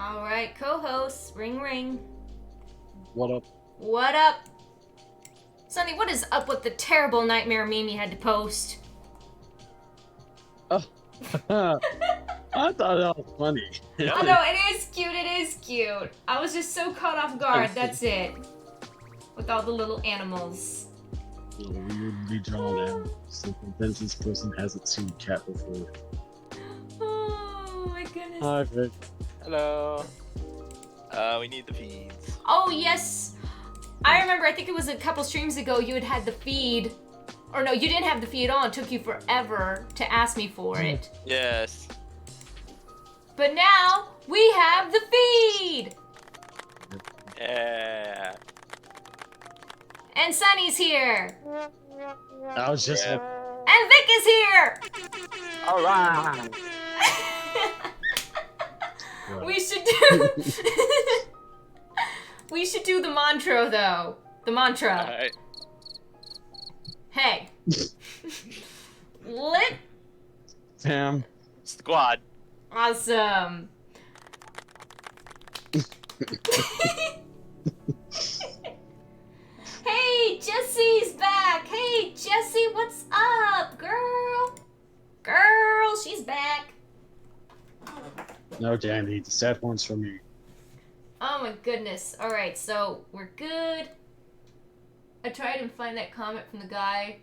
All right, co-host, ring ring. What up? What up? Sonny, what is up with the terrible nightmare meme you had to post? Oh. I thought that was funny. I know, it is cute, it is cute. I was just so caught off guard, that's it. With all the little animals. We would be drawn animals. Then this person hasn't seen a cat before. Oh my goodness. Hi, Vic. Hello. We need the feeds. Oh yes. I remember, I think it was a couple streams ago, you had the feed. Or no, you didn't have the feed on. It took you forever to ask me for it. Yes. But now, we have the feed! Yeah. And Sunny's here! I was just. And Vic is here! Alright. We should do... we should do the mantra, though. The mantra. Alright. Hey. Lit. Sam. Squad. Awesome. Hey, Jessie's back. Hey, Jessie, what's up, girl? Girl, she's back. No, Danny. The sad one's for me. Oh my goodness. All right, so we're good. I tried and find that comment from the guy.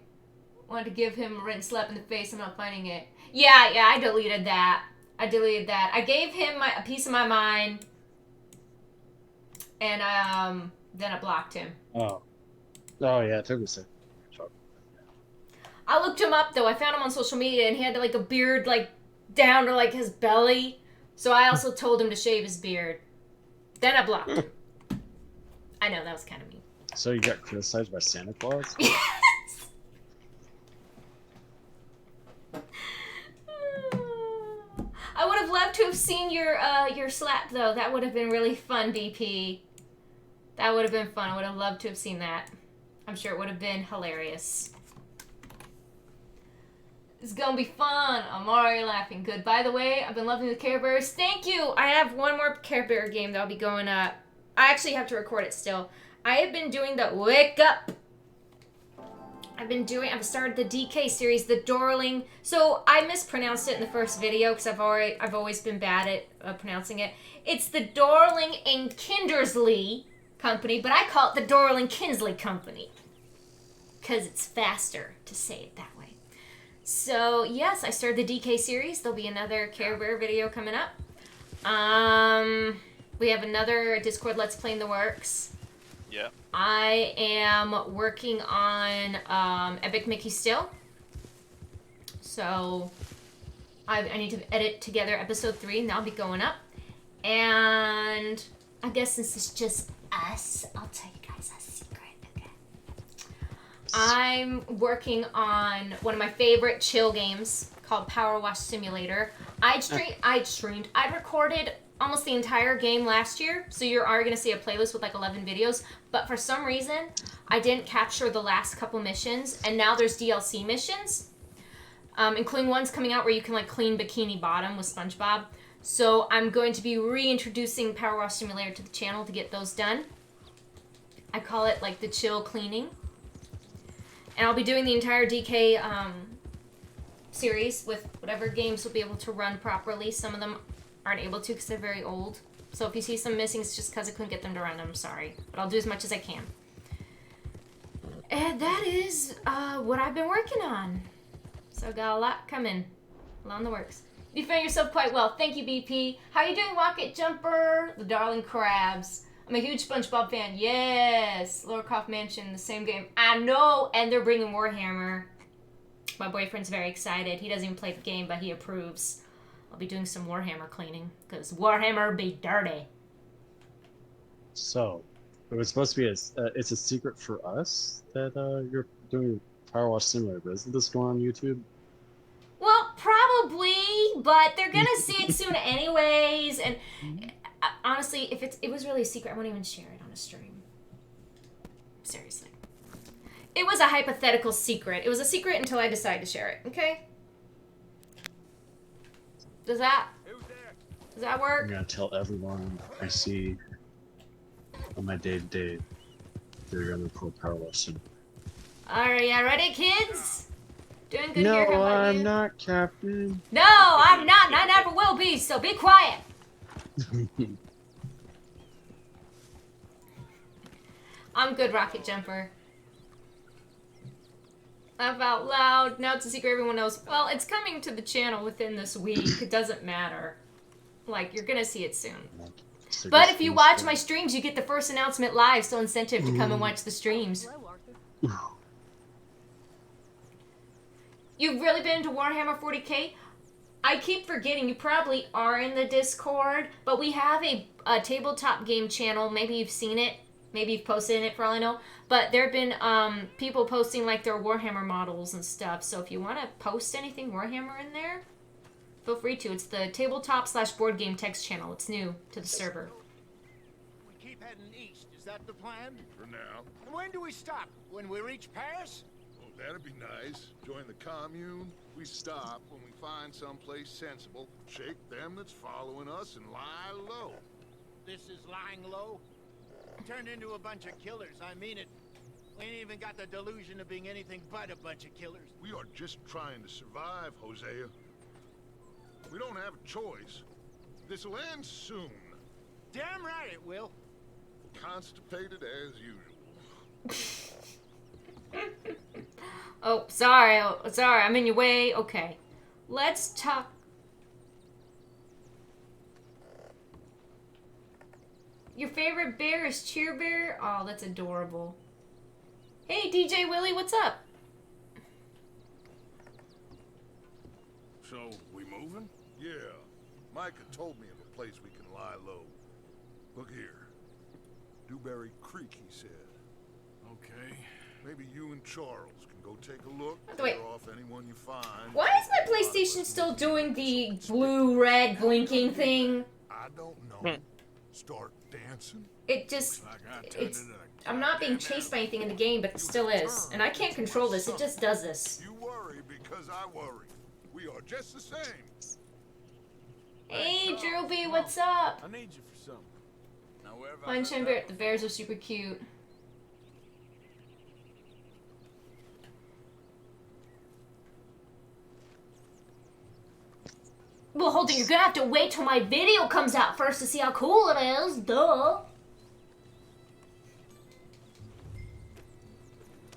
Wanted to give him a written slap in the face. I'm not finding it. Yeah, I deleted that. I gave him a piece of my mind. And then I blocked him. Oh. Oh, yeah, it took a second. I looked him up though. I found him on social media and he had like a beard like down to like his belly. So I also told him to shave his beard. Then I blocked him. I know, that was kind of mean. So you got criticized by Santa Claus? Yes. I would have loved to have seen your slap though. That would have been really fun, BP. That would have been fun. I would have loved to have seen that. I'm sure it would have been hilarious. It's gonna be fun. I'm already laughing. Good. By the way, I've been loving the Care Bears. Thank you. I have one more Care Bear game that'll be going up. I actually have to record it still. I have been doing the Wake Up. I've started the DK series, the Darling. So I mispronounced it in the first video because I've always been bad at pronouncing it. It's the Darling and Kindersley Company, but I call it the Darling Kinsley Company because it's faster to say it that way. So yes, I started the DK series. There'll be another Care Bear video coming up. We have another Discord Let's Play in the works. Yeah. I am working on Epic Mickey still. So I need to edit together episode 3 and that'll be going up. And I guess since it's just us, I'll tell you guys a secret, okay? I'm working on one of my favorite chill games called Power Wash Simulator. I recorded almost the entire game last year, so you are going to see a playlist with like 11 videos, but for some reason, I didn't capture the last couple missions, and now there's DLC missions, including ones coming out where you can like clean Bikini Bottom with SpongeBob. So I'm going to be reintroducing Power Wash Simulator to the channel to get those done. I call it like the chill cleaning. And I'll be doing the entire DK series with whatever games will be able to run properly. Some of them aren't able to because they're very old. So if you see some missing, it's just because I couldn't get them to run. I'm sorry. But I'll do as much as I can. And that is what I've been working on. So I've got a lot coming. A lot in the works. You found yourself quite well. Thank you, BP. How are you doing, Rocket Jumper? The Darling Crabs. I'm a huge SpongeBob fan. Yes. Laura Croft Mansion, the same game. I know. And they're bringing Warhammer. My boyfriend's very excited. He doesn't even play the game, but he approves. I'll be doing some Warhammer cleaning, because Warhammer be dirty. So, it was supposed to be it's a secret for us that you're doing Power Wash Simulator, but isn't this going on YouTube? Well, probably, but they're gonna see it soon anyways, and honestly, if it was really a secret, I won't even share it on a stream. Seriously. It was a hypothetical secret. It was a secret until I decided to share it, okay? Does that Does that I'm work? gonna tell everyone I see on my day-to-day they're gonna record Power Wash soon. Alright, yeah, ready, kids? Doing good No, here. How about I'm you? not, Captain. No, I'm not, and I never will be, so be quiet. I'm good, Rocket Jumper. Laugh out loud. Now it's a secret everyone knows. Well, it's coming to the channel within this week. It doesn't matter. Like, you're gonna see it soon. But if you watch my streams, you get the first announcement live, so incentive to come and watch the streams. You've really been into Warhammer 40k? I keep forgetting, you probably are in the Discord, but we have a tabletop game channel. Maybe you've seen it. Maybe you've posted in it for all I know. But there have been people posting like their Warhammer models and stuff. So if you want to post anything Warhammer in there, feel free to. It's the tabletop/board game text channel. It's new to the server. We keep heading east. Is that the plan? For now. And when do we stop? When we reach Paris? Oh, that'd be nice. Join the commune. We stop when we find someplace sensible. Shake them that's following us and lie low. This is lying low? Turned into a bunch of killers, I mean it. We ain't even got the delusion of being anything but a bunch of killers. We are just trying to survive, Hosea. We don't have a choice. This'll end soon. Damn right it will. Constipated as usual. Oh, sorry. Oh, sorry. I'm in your way. Okay. Let's talk. Your favorite bear is Cheer Bear? Oh, that's adorable. Hey, DJ Willie, what's up? So, we moving? Yeah. Micah told me of a place we can lie low. Look here. Dewberry Creek, he said. Okay. Maybe you and Charles can go take a look. Wait. Clear off anyone you find. Why is my PlayStation still doing the blue-red blinking thing? I don't know. Start dancing. It just... It's... I'm not being chased by anything in the game, but it still is. And I can't control this. It just does this. You worry because I worry. We are just the same. Hey, Drewby, what's up? I need you for something. Now where have I Fine Shine Bear. The bears are super cute. Well, Holden, you're gonna have to wait till my video comes out first to see how cool it is. Duh.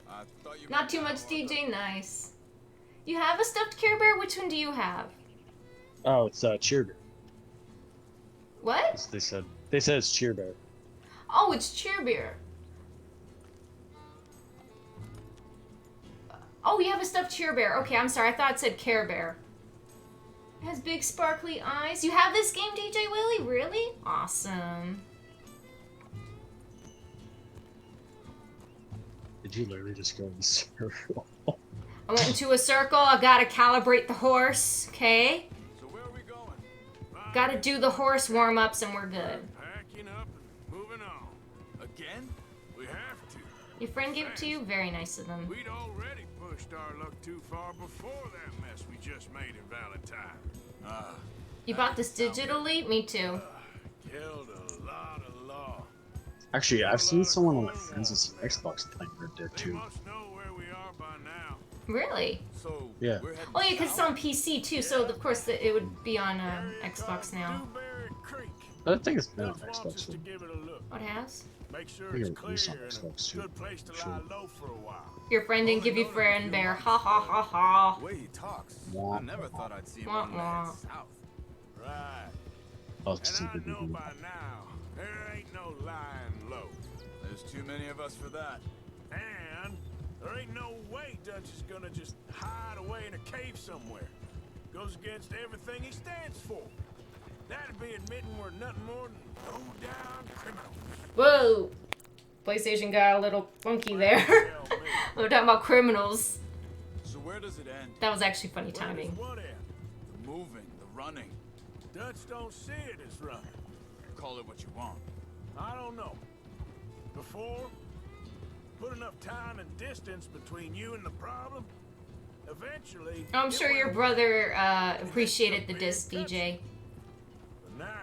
I thought you Not too much, DJ. Nice. You have a stuffed Care Bear? Which one do you have? Oh, it's Cheer Bear. What? They said it's Cheer Bear. Oh, it's Cheer Bear. Oh, you have a stuffed Cheer Bear. Okay, I'm sorry. I thought it said Care Bear. It has big sparkly eyes. You have this game, DJ Willie? Really? Awesome. Did you literally just go in the circle? I went into a circle. I gotta calibrate the horse. Okay? So where are we going? Gotta do the horse warm-ups and we're good. Packing up and moving on. Again? We have to. Your friend gave it to you? Very nice of them. We'd already pushed our luck too far before that mess we just made in Valentine. You bought this digitally? Me too. Killed a lot of law. Actually, I've seen someone on my friends with some Xbox playing Red Dead They 2. must know where we are by now. Really? So Yeah. we're heading Oh yeah, because it's south? on PC too, so of course it would be on Xbox now. Dewberry Creek. I think it's been on Dutch wants Xbox us to too. give it a look. What has? Make sure I think it's it clear was on and Xbox a too, good place to sure. lie low for a while. Your friend didn't give you friend bear. Ha ha ha ha. The way he talks, Wah. I never thought I'd see him Wah, on the wah. head south. Right. Oh, it's just a And I good know movie. by now, there ain't no lying low. There's too many of us for that. And there ain't no way Dutch is gonna just hide away in a cave somewhere. Goes against everything he stands for. That'd be admitting we're nothing more than low-down criminals. Whoa! PlayStation got a little funky there. We're talking about criminals. So where does it end? That was actually funny Where does timing. what end? The moving, the running. Dutch don't see it as running. Call it what you want. I don't know. Before, put enough time and distance between you and the problem. Eventually, I'm it sure your went brother appreciated the disc, DJ. But now,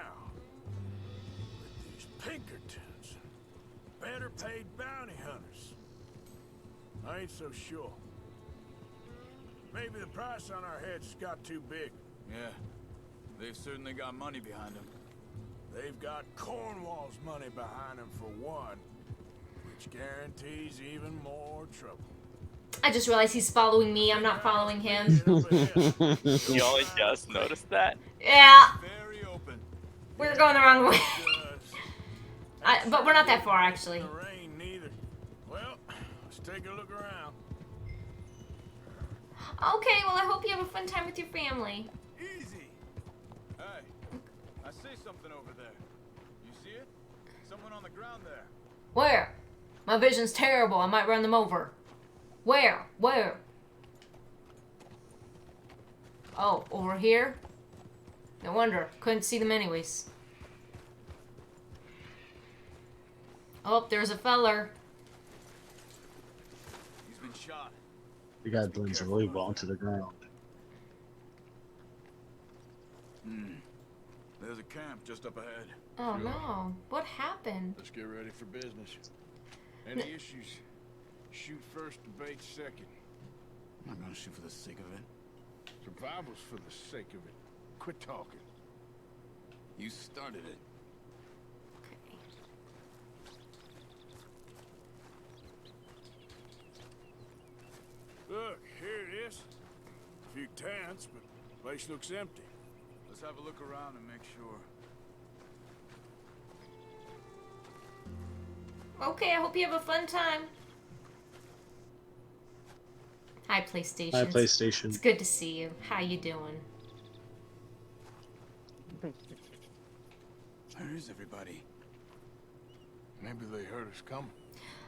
better paid bounty hunters. I ain't so sure. Maybe the price on our heads got too big. Yeah, they've certainly got money behind them. They've got Cornwall's money behind them for one, which guarantees even more trouble. I just realized he's following me. I'm not following him. You only just noticed that? Yeah, Very open. we're going the wrong way. Does. But we're not that far, actually. The rain neither. Well, let's take a look around. Okay, well, I hope you have a fun time with your family. Easy. Hey, I see something over there. You see it? Someone on the ground there. Where? My vision's terrible. I might run them over. Where? Where? Oh, over here? No wonder. Couldn't see them anyways. Oh, there's a feller. He's been shot. The guy blends really well into the ground. There's a camp just up ahead. Oh no. What happened? Let's get ready for business. Any issues? Shoot first, debate second. I'm not gonna shoot for the sake of it. Survival's for the sake of it. Quit talking. You started it. Okay. Look, here it is. A few tents, but the place looks empty. Let's have a look around and make sure. Okay, I hope you have a fun time. Hi, PlayStation. Hi, PlayStation. It's good to see you. How you doing? Where is everybody? Maybe they heard us coming.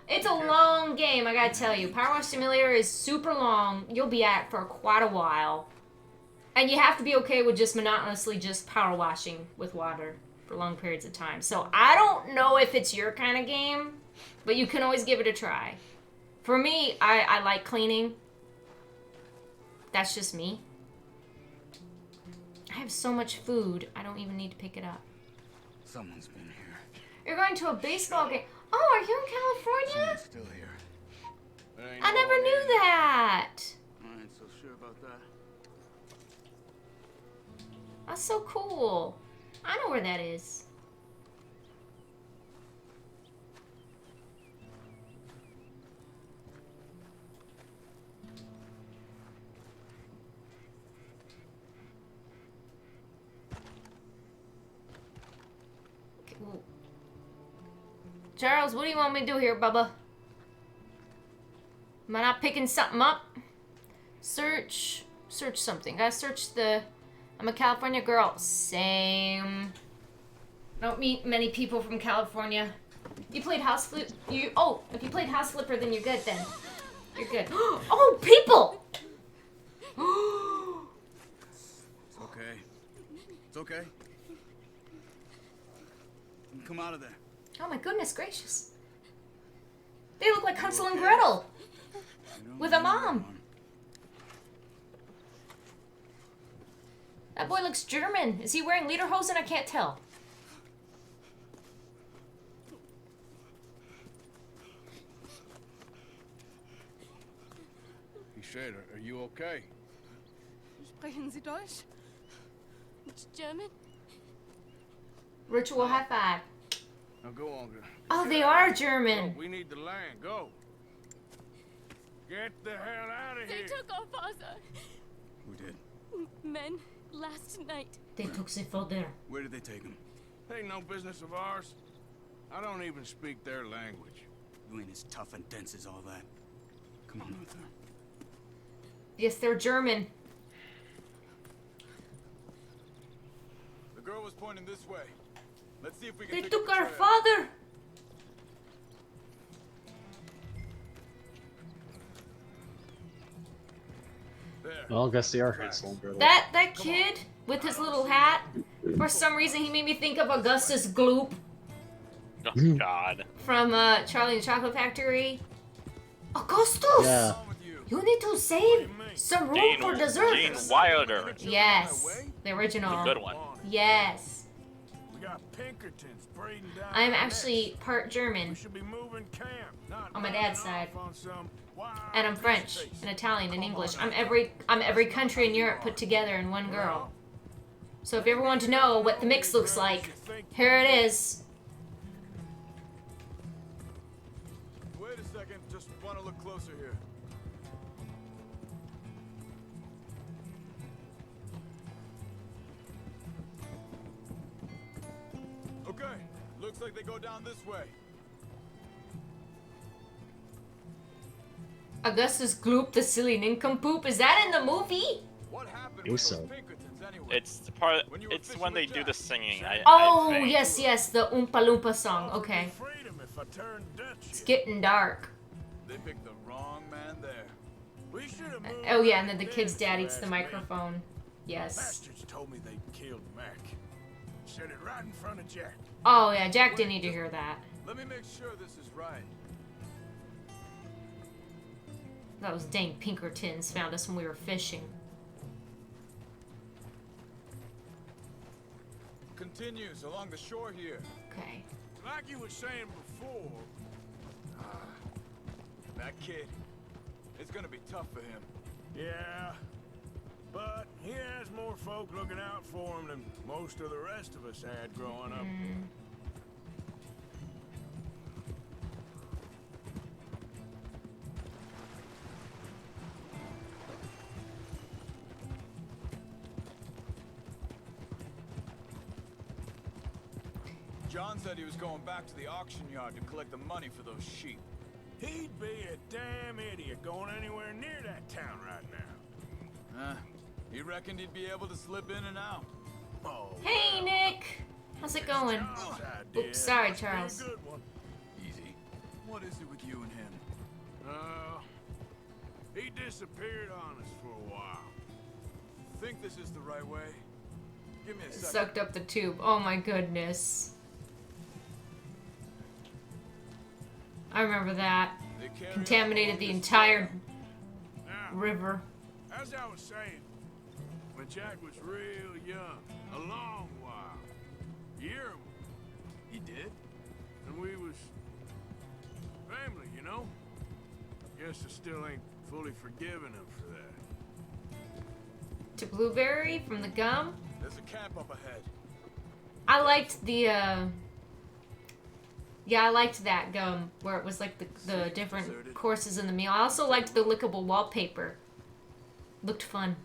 It's a long game, I gotta tell you. Power Wash Simulator is super long. You'll be at it for quite a while. And you have to be okay with just monotonously just power washing with water for long periods of time. So I don't know if it's your kind of game, but you can always give it a try. For me, I like cleaning. That's just me. I have so much food, I don't even need to pick it up. Someone's been here. You're going to a baseball game. Oh, are you in California? Someone's still here. I never knew that. I ain't so sure about that. That's so cool. I know where that is. Okay, ooh. Charles, what do you want me to do here, Bubba? Am I not picking something up? Search something. Gotta search the... I'm a California girl. Same. I don't meet many people from California. You played House Flip? If you played House Flipper, then you're good then. You're good. Oh, people! It's okay. It's okay. Come out of there. Oh my goodness gracious. They look like Hansel and Gretel. With a mom. That boy looks German. Is he wearing lederhosen? I can't tell. He said, are you okay? Sprechen Sie Deutsch? It's German? Ritual high five. Now go on. Oh, they are German. Go, we need the land. Go. Get the hell out of They here. took our father. Who did? Men last night. They took the father. Where did they take him? Ain't no business of ours. I don't even speak their language. You ain't as tough and dense as all that. Come on, Arthur. Yes, they're German. The girl was pointing this way. Let's see if we can They pick took up the our trail. father. There. Well, I guess they are Hansel and Gretel. That kid with his little hat, for some reason he made me think of Augustus Gloop Oh, God. from Charlie and the Chocolate Factory. Augustus! Yeah. What's wrong with you? You need to save some room for dessert. Gene Wilder. Yes, the original. The good one. Yes. We got Pinkertons breeding down I am our actually necks. part German We should be moving camp, not on my running dad's off side, on some wild and I'm goose French chase. and Italian and Come English. on I'm every country in Europe put together in one girl. So if you ever want to know what the mix looks like, here it is. Wait a second, just want to look closer here. Okay, looks like they go down this way. Augustus Gloop, the silly nincompoop. Is that in the movie? What happened think with so. those Pinkertons anyway? It's the part. When you were It's fishing when they with do the Jack. singing. I Oh, think. yes, the Oompa Loompa song. Offered me Okay. freedom if I turned Dutch It's in. getting dark. They picked the wrong man there. We should have moved Oh, yeah, right and then the then, kid's if dad you eats the ask me. microphone. Yes. Bastards told me they killed Mac. Said it right in front of Jack. Oh, yeah, Jack didn't need to hear that. Let me make sure this is right. Those dang Pinkertons found us when we were fishing. Continues along the shore here. Okay. Like you were saying before, That kid, it's gonna be tough for him. yeah, but he has more folk looking out for him than most of the rest of us had growing up. John said he was going back to the auction yard to collect the money for those sheep. He'd be a damn idiot going anywhere near that town right now. He reckoned he'd be able to slip in and out. Oh, Hey, Nick! How's it going? John's idea Oops, sorry, must be a Charles. good one. Easy. What is it with you and him? He disappeared on us for a while. Think this is the right way? Give me a second. Sucked up the tube. Oh my goodness. I remember that. They carry Contaminated on the this entire Now, river. as I was saying, when Jack was real young, a long while, year, He did? and we was family, you know? Guess I still ain't fully forgiven him for that. To Blueberry from the gum. There's a camp up ahead. I liked the, yeah, I liked that gum where it was like the different courses in the meal. I also liked the lickable wallpaper. Looked fun.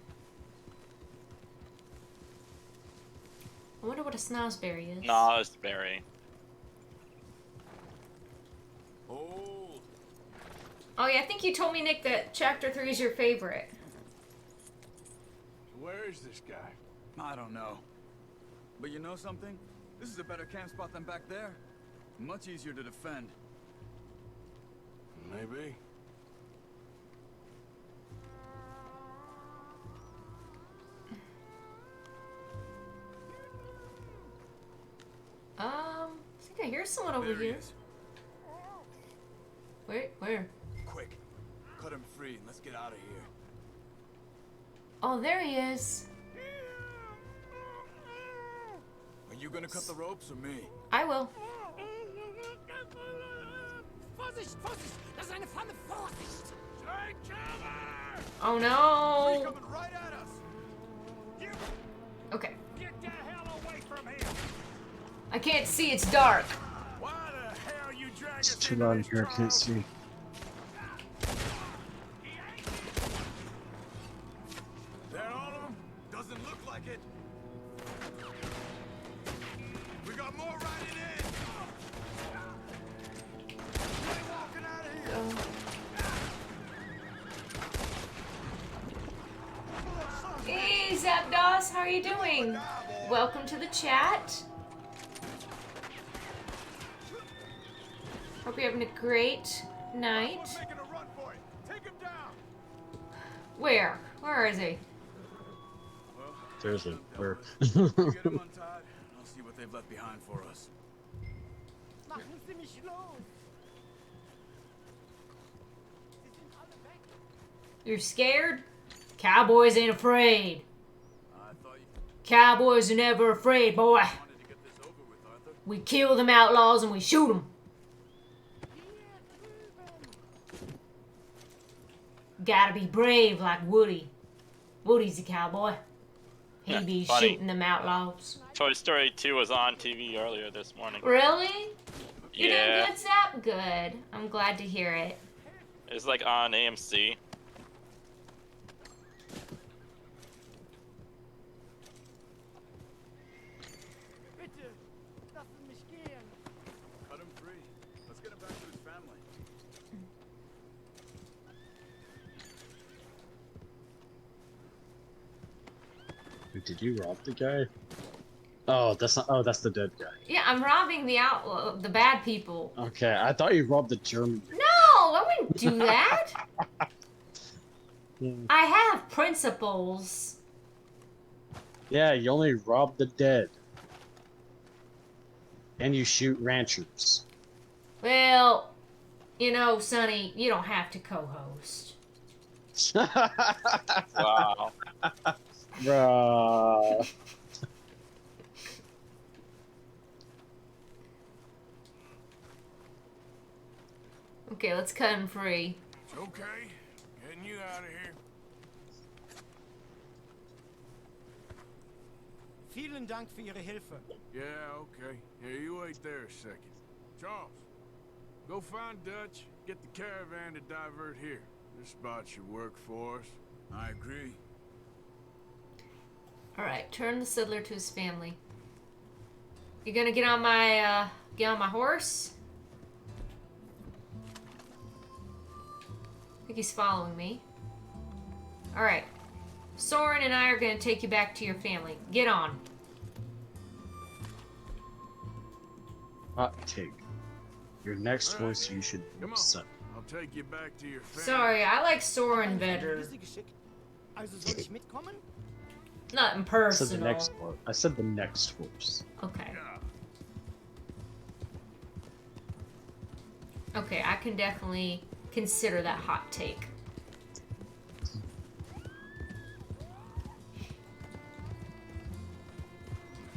I wonder what a snozzberry is. Nah, it's berry. Hold. Oh yeah, I think you told me, Nick, that Chapter 3 is your favorite. Where is this guy? I don't know. But you know something? This is a better camp spot than back there. Much easier to defend. Maybe. I think I hear someone over There he here. is. Where? Quick. Cut him free and let's get out of here. Oh, there he is. Are you gonna cut the ropes or me? I will. Vorsicht, Vorsicht! Das ist eine Pfanne! Vorsicht! Take cover! Oh He's no. coming right at us. You Okay. get the hell away from here! I can't see, it's dark. Why the hell you drag It's us too into loud this here, I can't trouble? see. That all of them? Doesn't look like it. We got more riding in. We're walking out of here. Hey, Zapdos, how are you doing? Welcome to the chat. Hope you're having a great night. Making a run for it. Take him down. Where? Where is he? Seriously, where? Get him untied. I'll see what they've left behind for us. Machen Sie mich los! You're scared? Cowboys ain't afraid. I thought you Cowboys are never afraid, boy. wanted to get this over with. I We kill them outlaws and we shoot them. Gotta be brave like Woody. Woody's a cowboy. He Yeah, be funny. shooting them outlaws. Toy Story 2 was on TV earlier this morning. Really? You're Yeah, doing good, Zap? Good. I'm glad to hear it. it's like on AMC. Bitte, lassen mich gehen. Cut him free. Let's get him back to his family. Wait, did you rob the guy? Oh, that's not. Oh, that's the dead guy. Yeah, I'm robbing the bad people. Okay, I thought you robbed the German. No, I wouldn't do that. I have principles. Yeah, you only rob the dead. And you shoot ranchers. Well, you know, Sonny, you don't have to co-host. Wow. Bruh. Okay, let's cut him free. It's okay. Getting you out of here. Vielen Dank für Ihre Hilfe. Yeah, okay. Here, you wait there a second. Charles, go find Dutch. Get the caravan to divert here. This spot should work for us. I agree. Alright, turn the Siddler to his family. You gonna get on my horse? I think he's following me. Alright. Soren and I are gonna take you back to your family. Get on. Hot take. Your next Alright, voice you should come on. set. I'll take you back to your family. Sorry, I like Soren better. Liste geschickt. Also soll ich mitkommen? Nothing I said the personal. next voice. I said the next voice. Okay. Yeah. Okay, I can definitely consider that hot take.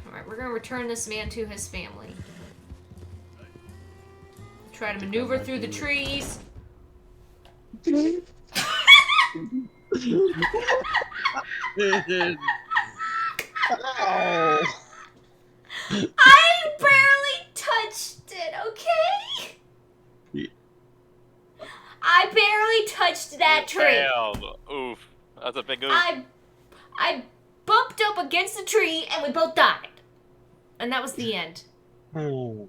Alright, we're gonna return this man to his family. Try to maneuver through the trees. Oh. I barely touched it, okay? Yeah. I barely touched that tree. Failed. Oof. That's a big oof. I bumped up against the tree and we both died. And that was the end. Oh.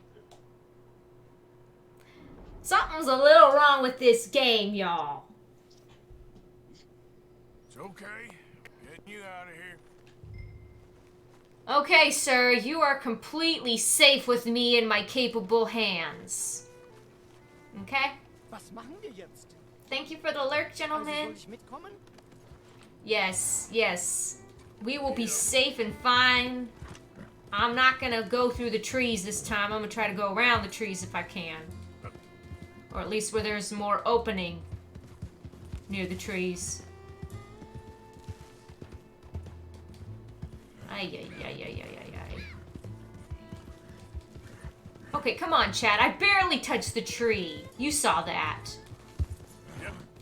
Something's a little wrong with this game, y'all. It's okay. Getting you out of here. Okay, sir, you are completely safe with me in my capable hands. Okay? Was machen wir jetzt? Thank you for the lurk, Also gentlemen. soll ich mitkommen? Yes, yes. We will be safe and fine. I'm not gonna go through the trees this time. I'm gonna try to go around the trees if I can. Or at least where there's more opening near the trees. Ay, ay, ay, ay, ay, ay, ay. Okay, come on, Chad. I barely touched the tree. You saw that.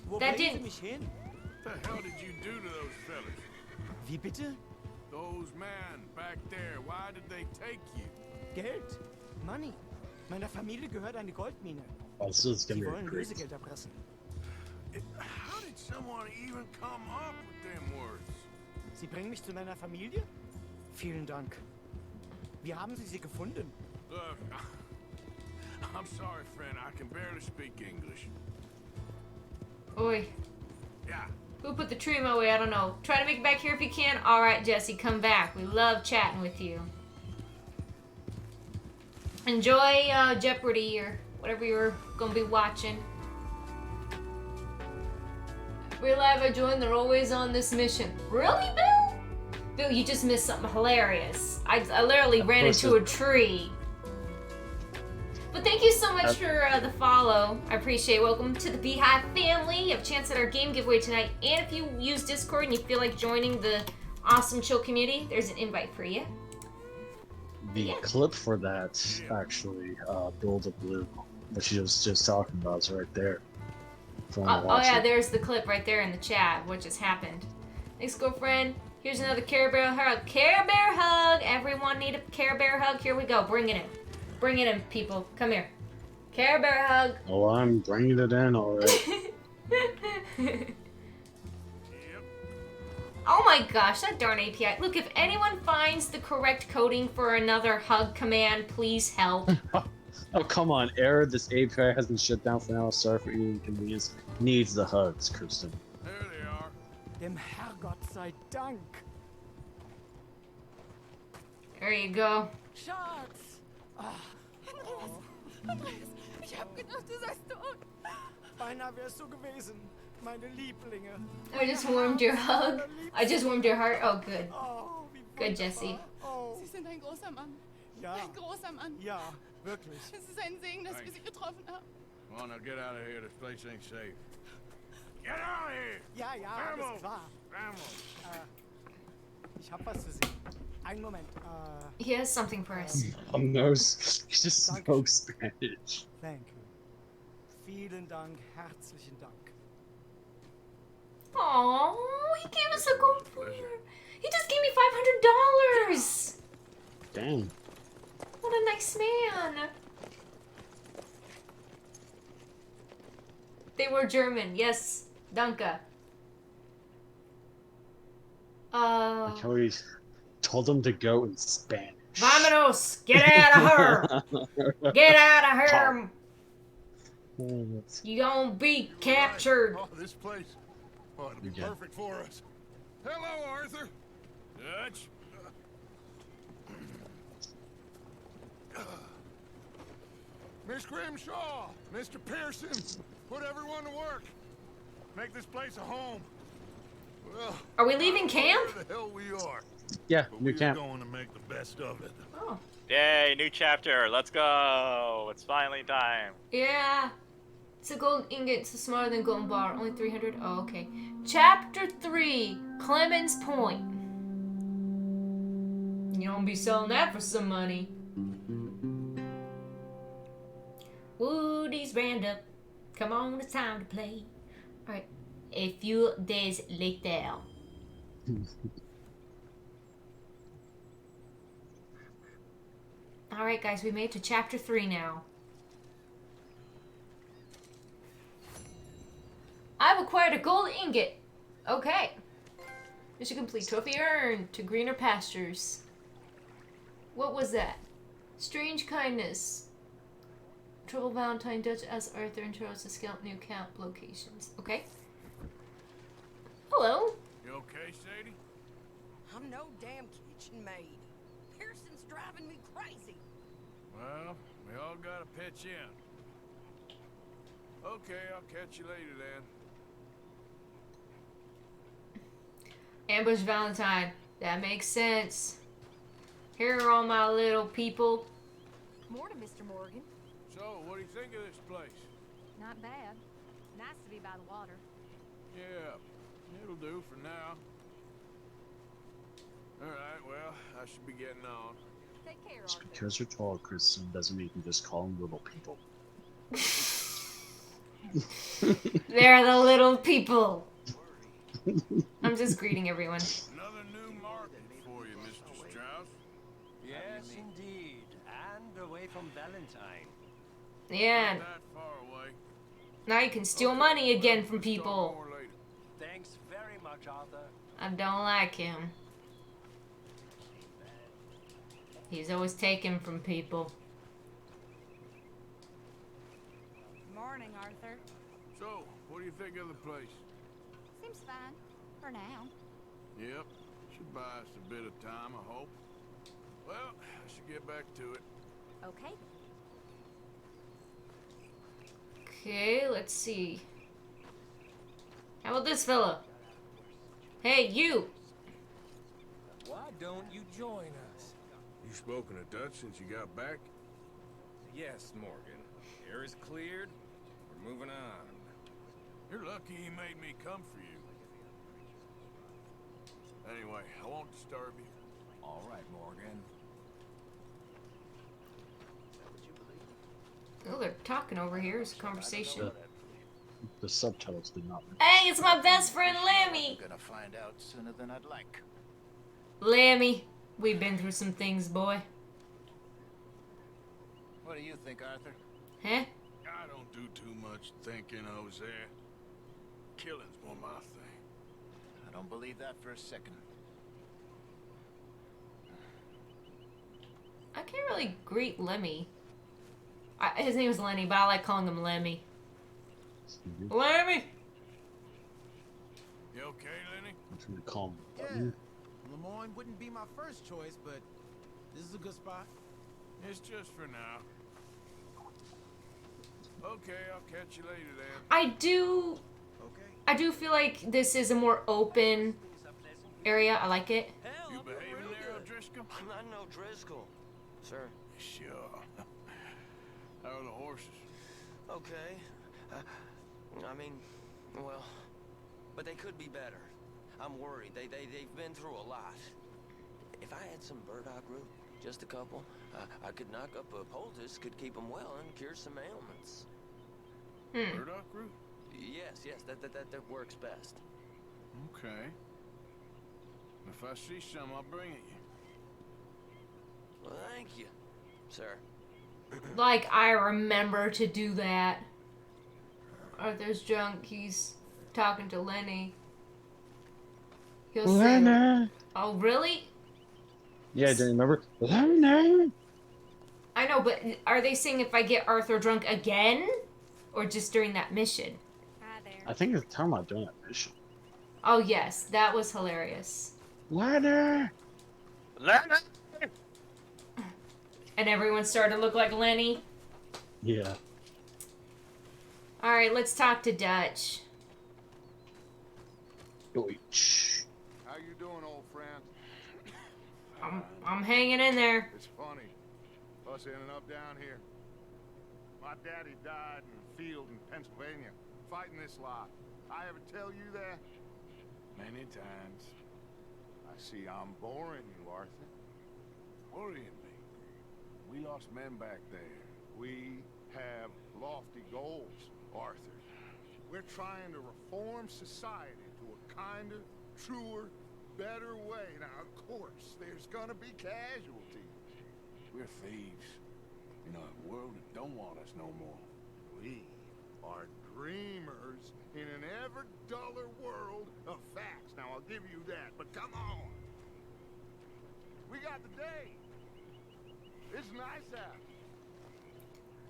Wo That bringen Sie didn't- mich hin? What the hell did you do to those fellas? Wie bitte? Those men back there, why did they take you? Geld. Money. Meiner Familie gehört eine Goldmine. Oh, this is Sie gonna be wollen great. Lösegeld erpressen. How did someone even come up with them words? Sie bringen mich zu meiner Familie? Vielen Dank. Wie haben Sie sie gefunden? Look, I'm sorry, friend. I can barely speak English. Oi. Yeah. Who put the tree in my way? I don't know. Try to make it back here if you can. Alright, Jesse, come back. We love chatting with you. Enjoy Jeopardy or whatever you're gonna be watching. We're live, I joined. They're always on this mission. Really, Bill? Bill, you just missed something hilarious. I literally ran into a tree. But thank you so much for the follow. I appreciate it. Welcome to the Beehive family. You have a chance at our game giveaway tonight. And if you use Discord and you feel like joining the awesome chill community, there's an invite for you. The clip for that actually, Build a Blue, what she was just talking about, is right there. If you wanna Oh watch yeah, it. there's the clip right there in the chat. What just happened? Thanks, girlfriend. Here's another Care Bear hug. Care Bear hug. Everyone need a Care Bear hug. Here we go. Bring it in. Bring it in, people. Come here. Care Bear hug. Oh, I'm bringing it in already. Oh my gosh, that darn API. Look, if anyone finds the correct coding for another hug command, please help. Oh, come on, error. This API has been shut down for now. Sorry for any inconvenience. Needs the hugs, Kristen. There they are. Dem Herrgott sei Dank. There you go. Schatz. Andreas, ich hab gedacht, du seist tot. Beinahe wärst du gewesen, meine Lieblinge. I just warmed your hug. I just warmed your heart. Oh, good. Oh, wie Good, wunderbar. Jesse. Oh, Sie sind ein großer Mann. ja, Ein großer Mann. ja, wirklich. Es ist ein Segen, dass wir Sie getroffen haben. Come on, now get out of here. This place ain't safe. Get out of here! Ja, ja, alles klar. Vamos! Ich hab was für Sie. Einen Moment. He has something for us. Knows. He just spoke Spanish. Thank you. Vielen Dank, herzlichen Dank. Oh, he gave us a gold player. He just gave me $500. Damn. What a nice man. They were German. Yes, danke. Like how he told him to go in Spanish. Vamonos! Get out of her! Get out of here! You gonna be captured. Oh, this place. Oh, it'll be Yeah. perfect for us. Hello, Arthur. Dutch? Miss Grimshaw, Mr. Pearson, put everyone to work. Make this place a home. Well, Are we leaving camp? where the hell we are. Yeah, But new we're camp. going to make the best of it. Oh. Yay, new chapter. Let's go. It's finally time. Yeah. It's a gold ingot. It's smaller than golden bar. Only 300. Oh, okay. Chapter 3. Clemens Point. You don't be selling that for some money. Woody's brand up. Come on, it's time to play. Alright. A few days later. Alright, guys. We made it to chapter 3 now. I've acquired a gold ingot. Okay. Mission complete. Trophy earned to greener pastures. What was that? Strange kindness. Trouble Valentine, Dutch as Arthur and Charles to scout new camp locations. Okay. Hello. You okay, Sadie? I'm no damn kitchen maid. Pearson's driving me crazy. Well, we all gotta pitch in. Okay, I'll catch you later then. Ambush Valentine. That makes sense. Here are all my little people. Morning, Mr. Morgan. So, what do you think of this place? Not bad. Nice to be by the water. Yeah, it'll do for now. Alright, well, I should be getting on. Take care, Just Arthur. because you're tall, Kristen, doesn't mean you can just call them little people. They're the little people. I'm just greeting everyone. Another new market for you, Mr. Strauss. Yes, indeed. And away from Valentine. Yeah. Not that far away. Now you can steal money again from We'll talk people. more later. Thanks very much, Arthur. I don't like him. He's always taken from people. Morning, Arthur. So, what do you think of the place? Seems fine. For now. Yep, should buy us a bit of time, I hope. Well, I should get back to it. Okay. Okay, let's see. How about this fella? Hey, you! Why don't you join us? You spoken to Dutch since you got back? Yes, Morgan. Air is cleared. We're moving on. You're lucky he made me come for you. Anyway, I won't disturb you. All right, Morgan. Oh, they're talking over here. It's a conversation. The subtitles did not. Hey, it's my best friend Lammy. I'm gonna find out sooner than I'd like. Lammy, we've been through some things, boy. What do you think, Arthur? Huh? I don't do too much thinking, Hosea. Killing's more my thing. I don't believe that for a second. I can't really greet Lemmy. His name is Lenny, but I like calling him Lemmy. Lemmy! You okay, Lenny? I'm gonna call him. Yeah. Lemoyne wouldn't be my first choice, but this is a good spot. It's just for now. Okay, I'll catch you later then. I do feel like this is a more open area. I like it. You behaving there, O'Driscoll? I'm not no Driscoll, sir. Sure. How are the horses? Okay. I mean, well, but they could be better. I'm worried. They've been through a lot. If I had some burdock root, just a couple, I could knock up a poultice, could keep them well and cure some ailments. Burdock root? Yes, that works best. Okay. If I see some, I'll bring it you. Well, thank you, sir. Like, I remember to do that. Arthur's drunk. He's talking to Lenny. He'll say, "Oh, really?" Yeah, I didn't remember. Lenny! I know, but are they saying if I get Arthur drunk again? Or just during that mission? Hi there. I think it's talking about doing that mission. Oh, yes. That was hilarious. Lenny! Lenny! And everyone started to look like Lenny. Yeah. Alright, let's talk to Dutch. Deutsch. How you doing, old friend? I'm hanging in there. It's funny. Us ending up down here. My daddy died in a field in Pennsylvania, fighting this lot. I ever tell you that? Many times. I see I'm boring you, Arthur. Worrying me. We lost men back there. We have lofty goals, Arthur. We're trying to reform society to a kinder, truer, better way. Now, of course, there's gonna be casualties. We're thieves. In a world that don't want us no more. We are dreamers in an ever duller world of facts. Now, I'll give you that, but come on. We got the day. It's nice out.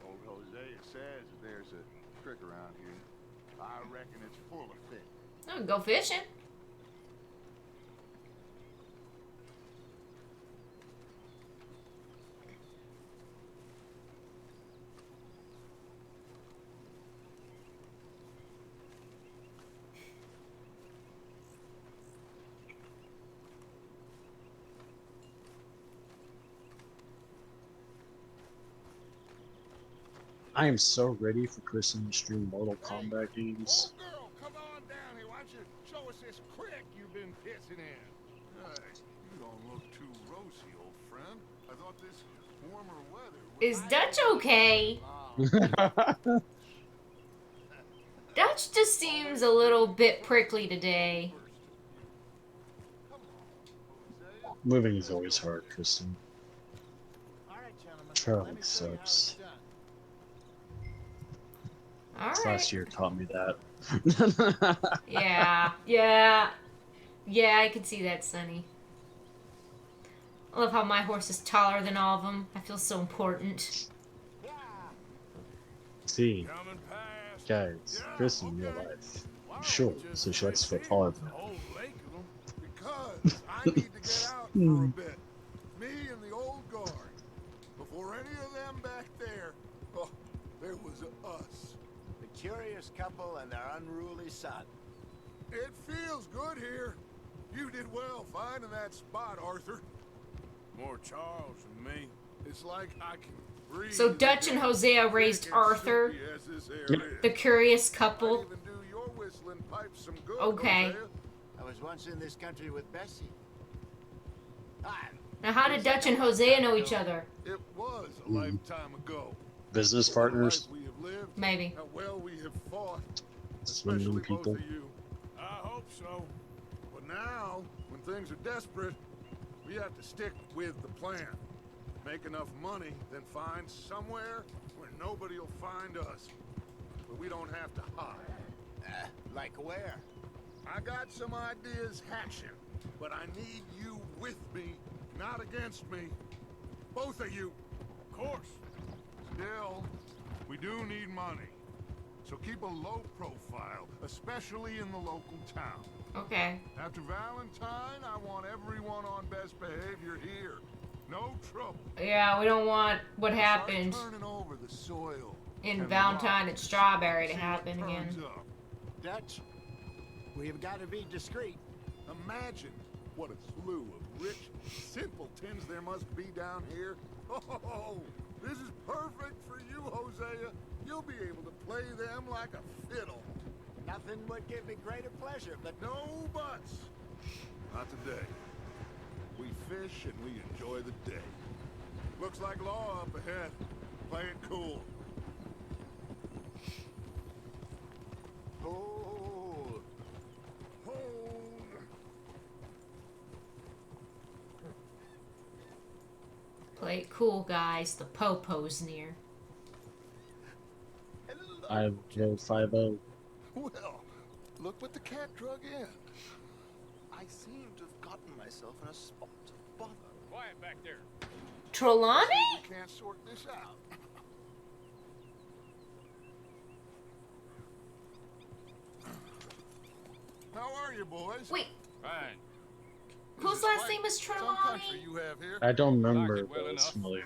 Old Hosea says that there's a creek around here. I reckon it's full of fish. Oh, go fishing. I am so ready for Kristen to stream Mortal Kombat games. Old girl, come on down here. Why don't you show us this creek you've been pissing in? Hey, you don't look too rosy, old friend. I thought this warmer weather Is Dutch okay? Dutch just seems a little bit prickly today. Moving is always hard, Kristen. All right, gentlemen. Traveling sucks. Last Alright. year taught me that. Yeah, I can see that, Sonny. I love how my horse is taller than all of them. I feel so important. See, guys, Kristen in real life, I'm short, so she likes to feel taller than me. Because I need to get out for a bit. Me and the old guard. Before any of them back there, oh, there was us. The curious couple and their unruly son. It feels good here. You did well finding that spot, Arthur. More Charles than me. It's like I can breathe. So Dutch and Hosea raised Arthur, the curious couple. Even do your whistling pipes some good, Okay. Hosea. I was once in this country with Bessie. Now how did Dutch and Hosea know each other? It was a lifetime ago. business partners. We have lived, Maybe. how well we have fought, Some new especially both people. of you. I hope so. But now, when things are desperate, we have to stick with the plan. Make enough money, then find somewhere where nobody will find us. But we don't have to hide. Like where? I got some ideas hatching, but I need you with me, not against me. Both of you. Of course. Still, we do need money. So keep a low profile, especially in the local town. Okay. After Valentine, I want everyone on best behavior here. No trouble. Yeah, we don't want what Start happened turning over the soil in and Valentine and rocks. Strawberry to See what happen again. turns up. Dutch, we've got to be discreet. Imagine what a slew of rich simpletons there must be down here. Oh, this is perfect for you, Hosea. You'll be able to play them like a fiddle. Nothing would give me greater pleasure, but No buts. Not today. We fish and we enjoy the day. Looks like law up ahead. Play it cool. Hold. Hold. Play it cool, guys. The popo's near. I vote 5-0. Well, look what the cat drug in. I seem to have gotten myself in a spot of bother. Quiet back there. Trelawney? We can't sort this out. How are you, boys? Wait, Fine. whose last name is Some Trelawney? country you have here. I don't remember, Like it well but it's enough. familiar.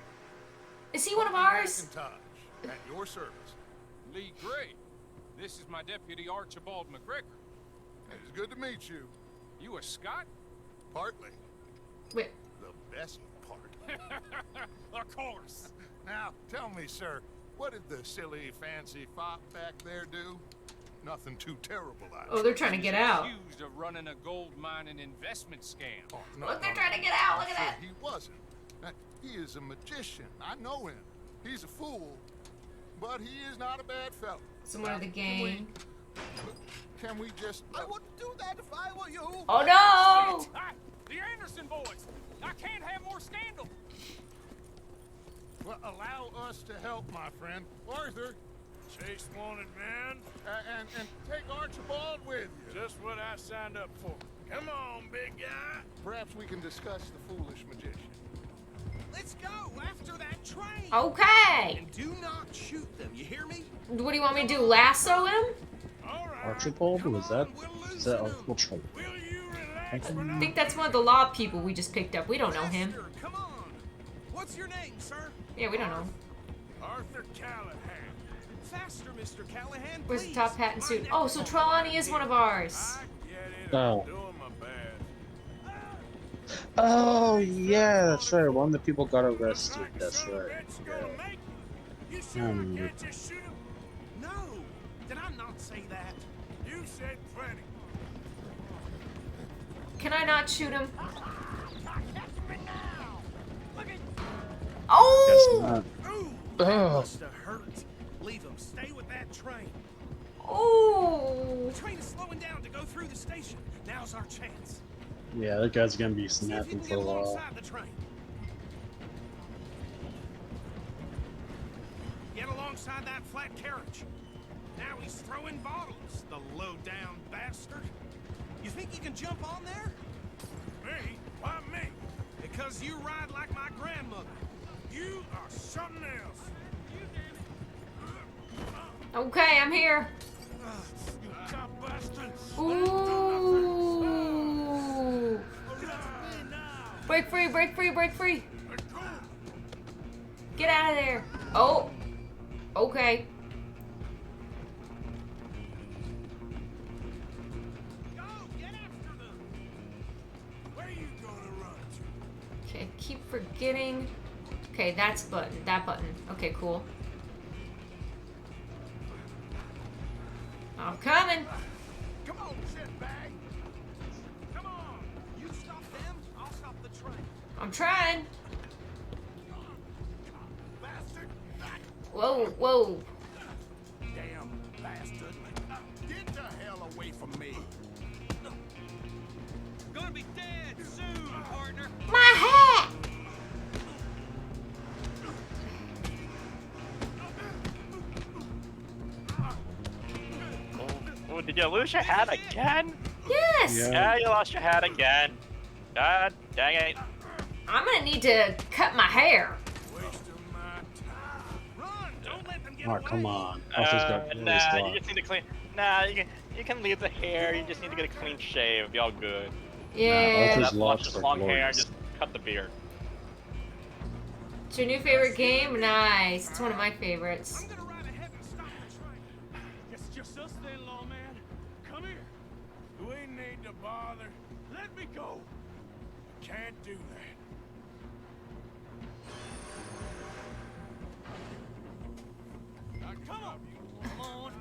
Is he one of ours? McIntosh, at your service. Lee Gray. This is my deputy Archibald McGregor. It's good to meet you. You a Scot? Partly. Wait, The best part. Of course. Now, tell me, sir, what did the silly, fancy fop back there do? Nothing too terrible, oh, they're trying to get out. Accused of running a gold mining investment scam. Oh, no, Look, they're no, trying to get out. Look at sir, that. He wasn't. He is a magician. I know him. He's a fool, but he is not a bad fellow. Someone of the gang. Can we just... I wouldn't do that if I were you. Oh no! Hi, the Anderson boys. I can't have more scandal. Well, allow us to help, my friend. Arthur, Chase wanted man. and take Archibald with you. Just what I signed up for. Come on, big guy. Perhaps we can discuss the foolish magician. Let's go after that train. Okay. And do not shoot them. You hear me? What do you want me to do? Lasso him? All right. Archibald? Was that? We'll Is that loosen 'em. Archibald? Will you relax for I now? think that's one of the law people we just picked up. We don't know him. Faster, come on. What's your name, sir? Yeah, we don't know. Arthur Callahan. Faster, Mr. Callahan. Where's the please. top hat and Our suit? next Oh, so Trelawney is one of ours. I get it. Oh. I'm doing my best. Oh, yeah, that's right. One of the people got arrested. That's Son of a right. bitch Yeah. gonna make it. You sure Hmm. can't just shoot him? No. Did I not say that? You said plenty. Can I not shoot him? Guess Oh! not. Ooh, that Ugh. must have hurt. Leave him. Stay with that train. Oh! The train is slowing down to go through the station. Now's our chance. Yeah, that guy's gonna be See if you snapping can for a get while. alongside the train. Get alongside that flat carriage. Now he's throwing bottles, the low-down bastard. You think you can jump on there? Me? Why me? Because you ride like my grandmother. You are something else. Okay, I'm here. You cop bastard. Ooh! Break free, break free, break free. Get out of there. Oh. Okay. Go, get after them. Where you gonna run to? Okay, keep forgetting. Okay, that's button. That button. Okay, cool. I'm coming. Come on, shitbag. Come on. You stop them, I'll stop the train. I'm trying. Bastard. Whoa, whoa. Damn bastard. Get the hell away from me. Gonna be dead soon, partner. My hat! Oh, did you lose your hat again? Yes! Yeah, you lost your hat again. God dang it. I'm gonna need to cut my hair. Alright, come on. Alpha's got really Nah, slot. you just need to clean. Nah, you can leave the hair. You just need to get a clean shave. Be all good. Yeah. Arthur's That's locks just are long hair. glorious. Just cut the beard. It's your new favorite game? Nice. It's one of my favorites. I'm gonna ride ahead and stop the train. Guess it's just us then, lawman. Come here. We need to bother. Let me go. I can't do that. Now, come on. Come on.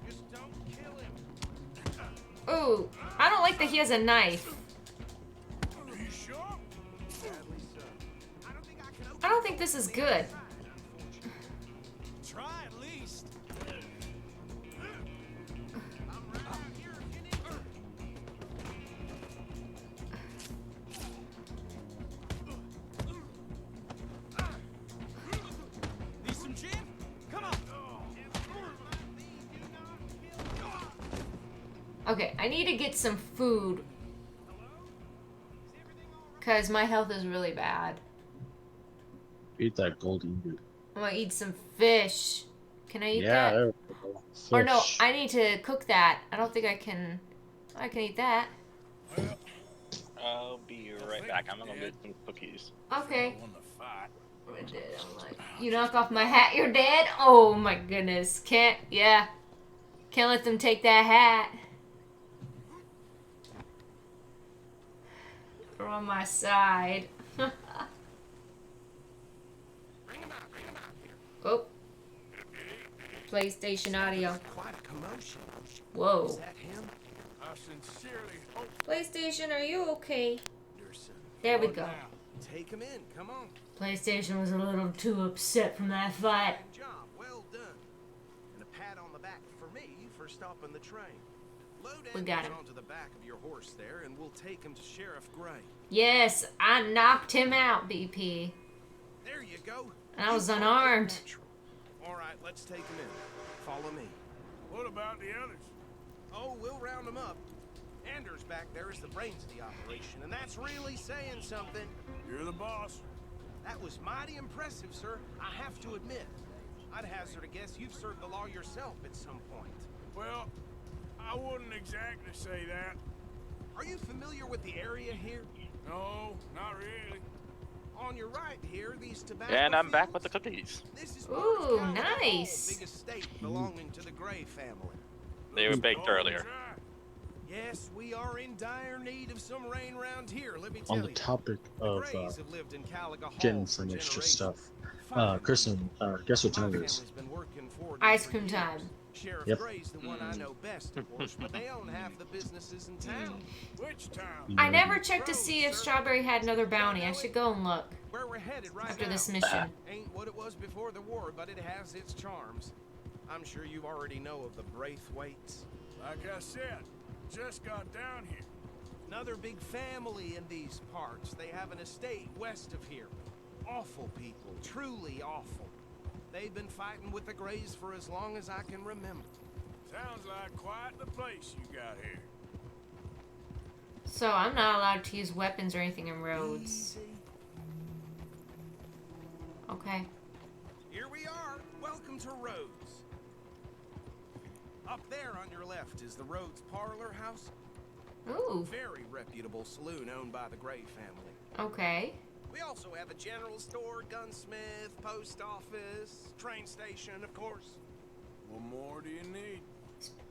Just don't kill him. Ooh, I don't like that he has a knife. Are you sure? Sadly, sir. I don't think this is good. Try at least. Need some gin? Come on. Okay, I need to get some food. Because my health is really bad. Eat that golden meat. I'm gonna eat some fish. Can I eat Yeah, that? there we go. Or no, Fish. I need to cook that. I don't think I can. I can eat that. I'll be right back. I'm gonna get some cookies. Okay. I'm like, you knock off my hat, you're dead? Oh my goodness. Can't let them take that hat. They're on my side. Oh. PlayStation audio. Quite a commotion. Whoa. Is that him? I sincerely hope. PlayStation, are you okay? There we go. Take him in. Come on. PlayStation was a little too upset from that fight. Job well done. And a pat on the back for me for stopping the train. Load We got him. onto the back of your horse there, and we'll take him to Sheriff Gray. Yes, I knocked him out, BP. There you go. And I was unarmed. All right, let's take him in. Follow me. What about the others? Oh, we'll round them up. Anders back there is the brains of the operation, and that's really saying something. You're the boss. That was mighty impressive, sir. I have to admit. I'd hazard a guess you've served the law yourself at some point. Well, I wouldn't exactly say that. Are you familiar with the area here? No, not really. On your right here, these tobacco And I'm back fields. with the cookies. This is Ooh, North Carolina, nice. big estate belonging to the Gray family. They were baked earlier. Yes, we are in dire need of some rain around here, let me tell On the you. topic The of Grays have lived in Caliga Hall getting for some extra generations. stuff, Kristen, guess what My time it is? family's been working for them Ice for cream years. time. Sheriff Yep. Gray's the one I know best, of course, but they own half the businesses in town. Which town? I never checked to see if Strawberry had another bounty. I should go and look Where we're headed right after now. this mission. Ain't what it was before the war, but it has its charms. I'm sure you already know of the Braithwaites. Like I said, just got down here. Another big family in these parts. They have an estate west of here. Awful people, truly awful. They've been fighting with the Grays for as long as I can remember. Sounds like quite the place you got here. So I'm not allowed to use weapons or anything in Rhodes. Okay. Here we are. Welcome to Rhodes. Up there on your left is the Rhodes Parlor House. Ooh. Very reputable saloon owned by the Gray family. Okay. We also have a general store, gunsmith, post office, train station, of course. What more do you need?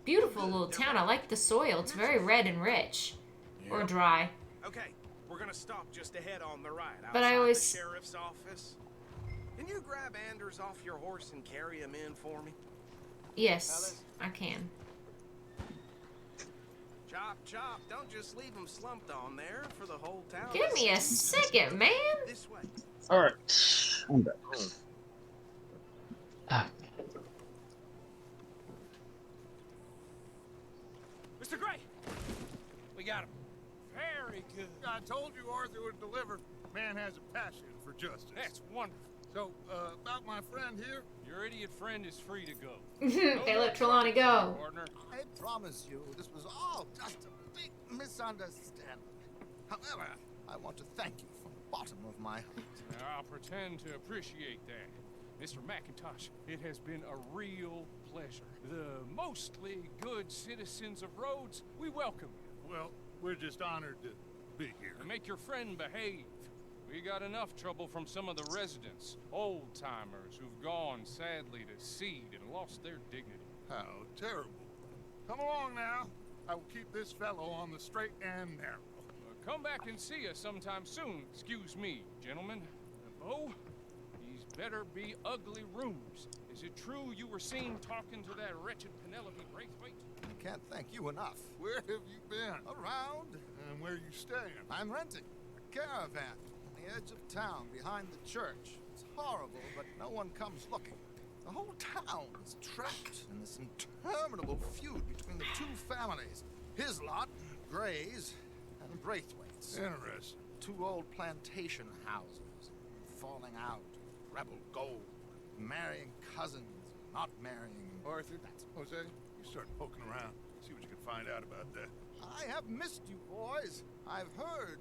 Beautiful little town. I like the soil. It's very red and rich. Or dry. Okay, we're gonna stop just ahead on the right. But I outside always- the sheriff's office. Can you grab Anders off your horse and carry him in for me? Yes, I can. Chop, chop. Don't just leave him slumped on there for the whole town. Give me a second, man. This way. Alright, I'm back. Mr. Gray! We got him. Very good. I told you Arthur would deliver. Man has a passion for justice. That's wonderful. So, about my friend here? Your idiot friend is free to go. They let Trelawney go. Partner. I promise you, this was all just a big misunderstanding. However, I want to thank you from the bottom of my heart. Now, I'll pretend to appreciate that. Mr. McIntosh, it has been a real pleasure. The mostly good citizens of Rhodes, we welcome you. Well, we're just honored to be here. And make your friend behave. We got enough trouble from some of the residents, old-timers who've gone, sadly, to seed and lost their dignity. How terrible. Come along now. I will keep this fellow on the straight and narrow. Come back and see us sometime soon. Excuse me, gentlemen. Bo, these better be ugly rooms. Is it true you were seen talking to that wretched Penelope Braithwaite? I can't thank you enough. Where have you been? Around. And where are you staying? I'm renting a caravan on the edge of town behind the church. It's horrible, but no one comes looking. The whole town is trapped in this interminable feud between the two families. His lot, Gray's, and Braithwaite's. Interesting. Two old plantation houses, falling out, rebel gold, marrying cousins, not marrying Arthur, Jose, you start poking around. See what you can find out about that. I have missed you, boys. I've heard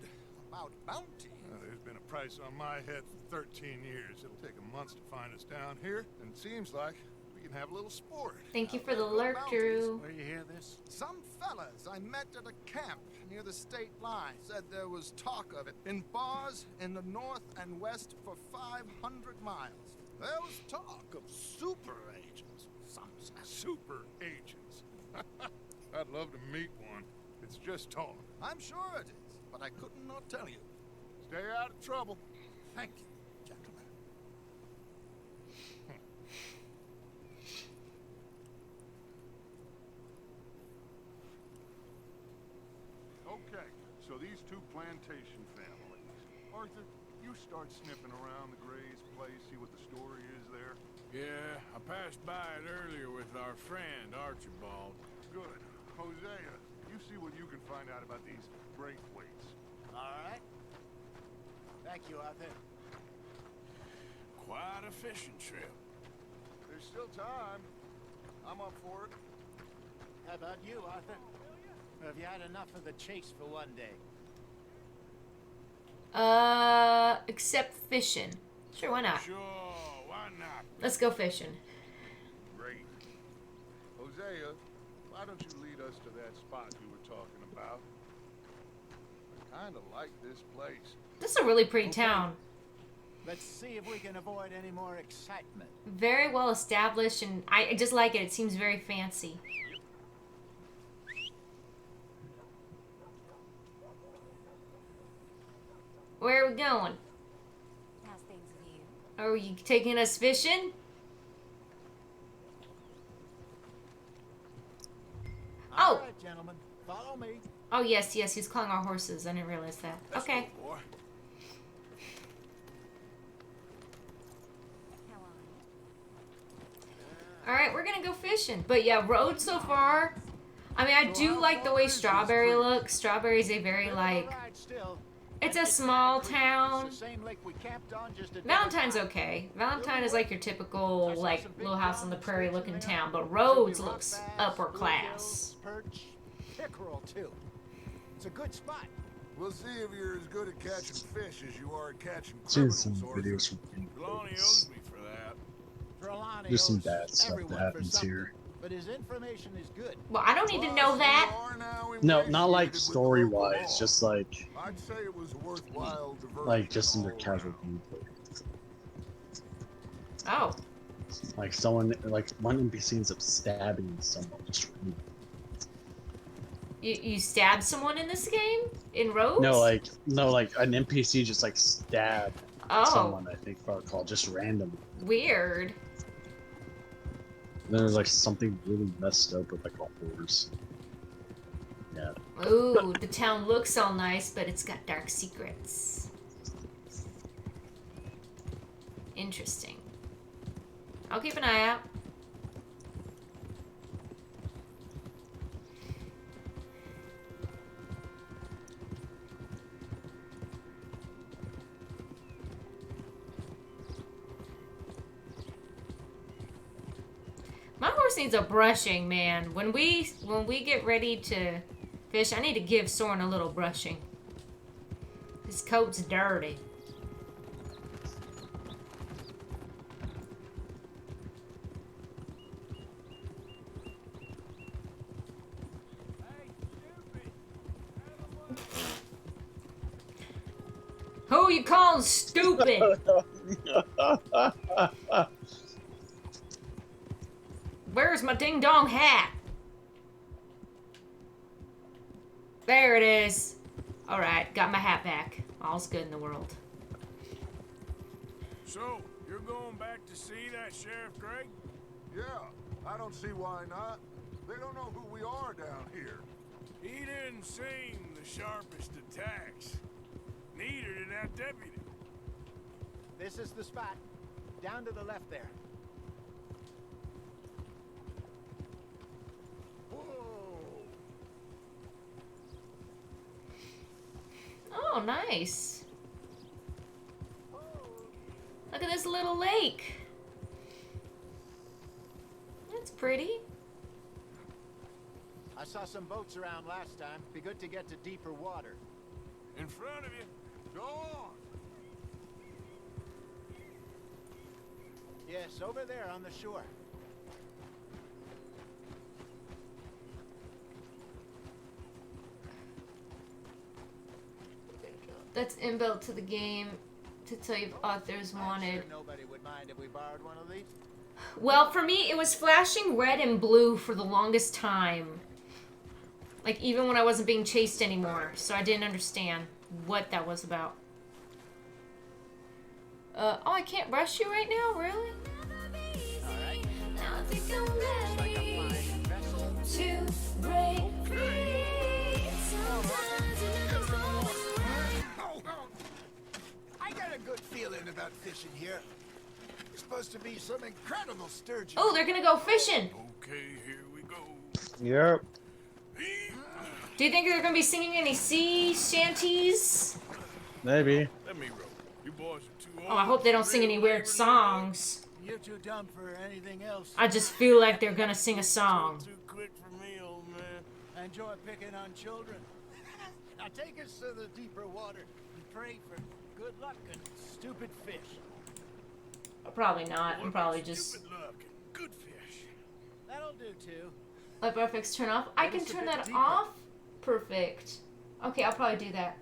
about bounty. There's been a price on my head for 13 years. It'll take a month to find us down here, and it seems like we can have a little sport. Thank you for the lurk, Drew. Where you hear this? Some fellas I met at a camp near the state line said there was talk of it in bars in the north and west for 500 miles. There was talk of super agents. Some said. Super agents. I'd love to meet one. It's just talk. I'm sure it is, but I couldn't not tell you. Stay out of trouble. Thank you, gentlemen. Okay, so these two plantation families. Arthur, you start sniffing around the Gray's place, see what the story is there. Yeah, I passed by it earlier with our friend, Archibald. Good. Hosea, you see what you can find out about these Braithwaites. All right. Thank you, Arthur. Quite a fishing trip. There's still time. I'm up for it. How about you, Arthur? Or have you had enough of the chase for one day? Except fishing. Sure, why not? Sure, why not? Let's go fishing. Great. Hosea, why don't you lead us to that spot you were talking about? I kind of like this place. This is a really pretty town. Let's see if we can avoid any more excitement. Very well established, and I just like it. It seems very fancy. Where are we going? How's things with you? Are you taking us fishing? All right, gentlemen, follow me. Oh, yes, yes, he's calling our horses. I didn't realize that. Let's Okay. go, boy. How are you? Alright, we're gonna go fishing. But yeah, Rhodes so far. I mean, I do like the way Strawberry looks. Strawberry's a very, like... It's a small town. Valentine's okay. Valentine is like your typical, like, little house on the prairie looking town. But Rhodes looks upper class. Perch, pickerel, too. It's a good spot. We'll see if you're as good at catching fish as you are at catching Seen some criminals, Arthur. videos from Trelawney owes me for that. Trelawney There's some owes bad stuff that everyone for happens something, here. But his information is good. Well, I don't need to know that. No, not like story-wise, just like... I'd say it was a worthwhile diversion. Like, just in their casual gameplay. Oh. Like, someone... Like, one NPC ends up stabbing someone. Just You stabbed someone in this game? In Rhodes? No, like an NPC just, like, stabbed someone, I think, if I recall, just randomly. Weird. And there's, like, something really messed up with, like, a horse. Yeah. Ooh, the town looks all nice, but it's got dark secrets. Interesting. I'll keep an eye out. horse needs a brushing, man. When we get ready to fish, I need to give Soren a little brushing. His coat's dirty. Who you calling stupid? Where's my ding dong hat? There it is. Alright, got my hat back. All's good in the world. So, you're going back to see that Sheriff Greg? Yeah, I don't see why not. They don't know who we are down here. He didn't seem the sharpest attacks. Neither did that deputy. This is the spot. Down to the left there. Oh, nice. Look at this little lake. That's pretty. I saw some boats around last time. Be good to get to deeper water. In front of you. Go on. Yes, over there on the shore. That's inbuilt to the game to tell you if authors wanted. Sure nobody would mind if we borrowed one of these. Well, for me, it was flashing red and blue for the longest time. Like, even when I wasn't being chased anymore. So I didn't understand what that was about. Oh, I can't rush you right now? Really? Alright. Now I think I'm Looks like a fine vessel. to break free. I got a good feeling about fishing here. There's supposed to be some incredible sturgeon. Oh, they're gonna go fishing. Okay, here we go. Yep. Do you think they're gonna be singing any sea shanties? Maybe. Let me roll. You boys are too old. Oh, I hope they don't sing any weird songs. You're too dumb for anything else. I just feel like they're gonna sing a song. Too quick for me, old man. I enjoy picking on children. Now take us to the deeper water and pray for good luck and stupid fish. Probably not. I'm probably just Stupid luck and good fish. That'll do too. let Perfects turn off. I can turn that off? Perfect. Okay, I'll probably do that.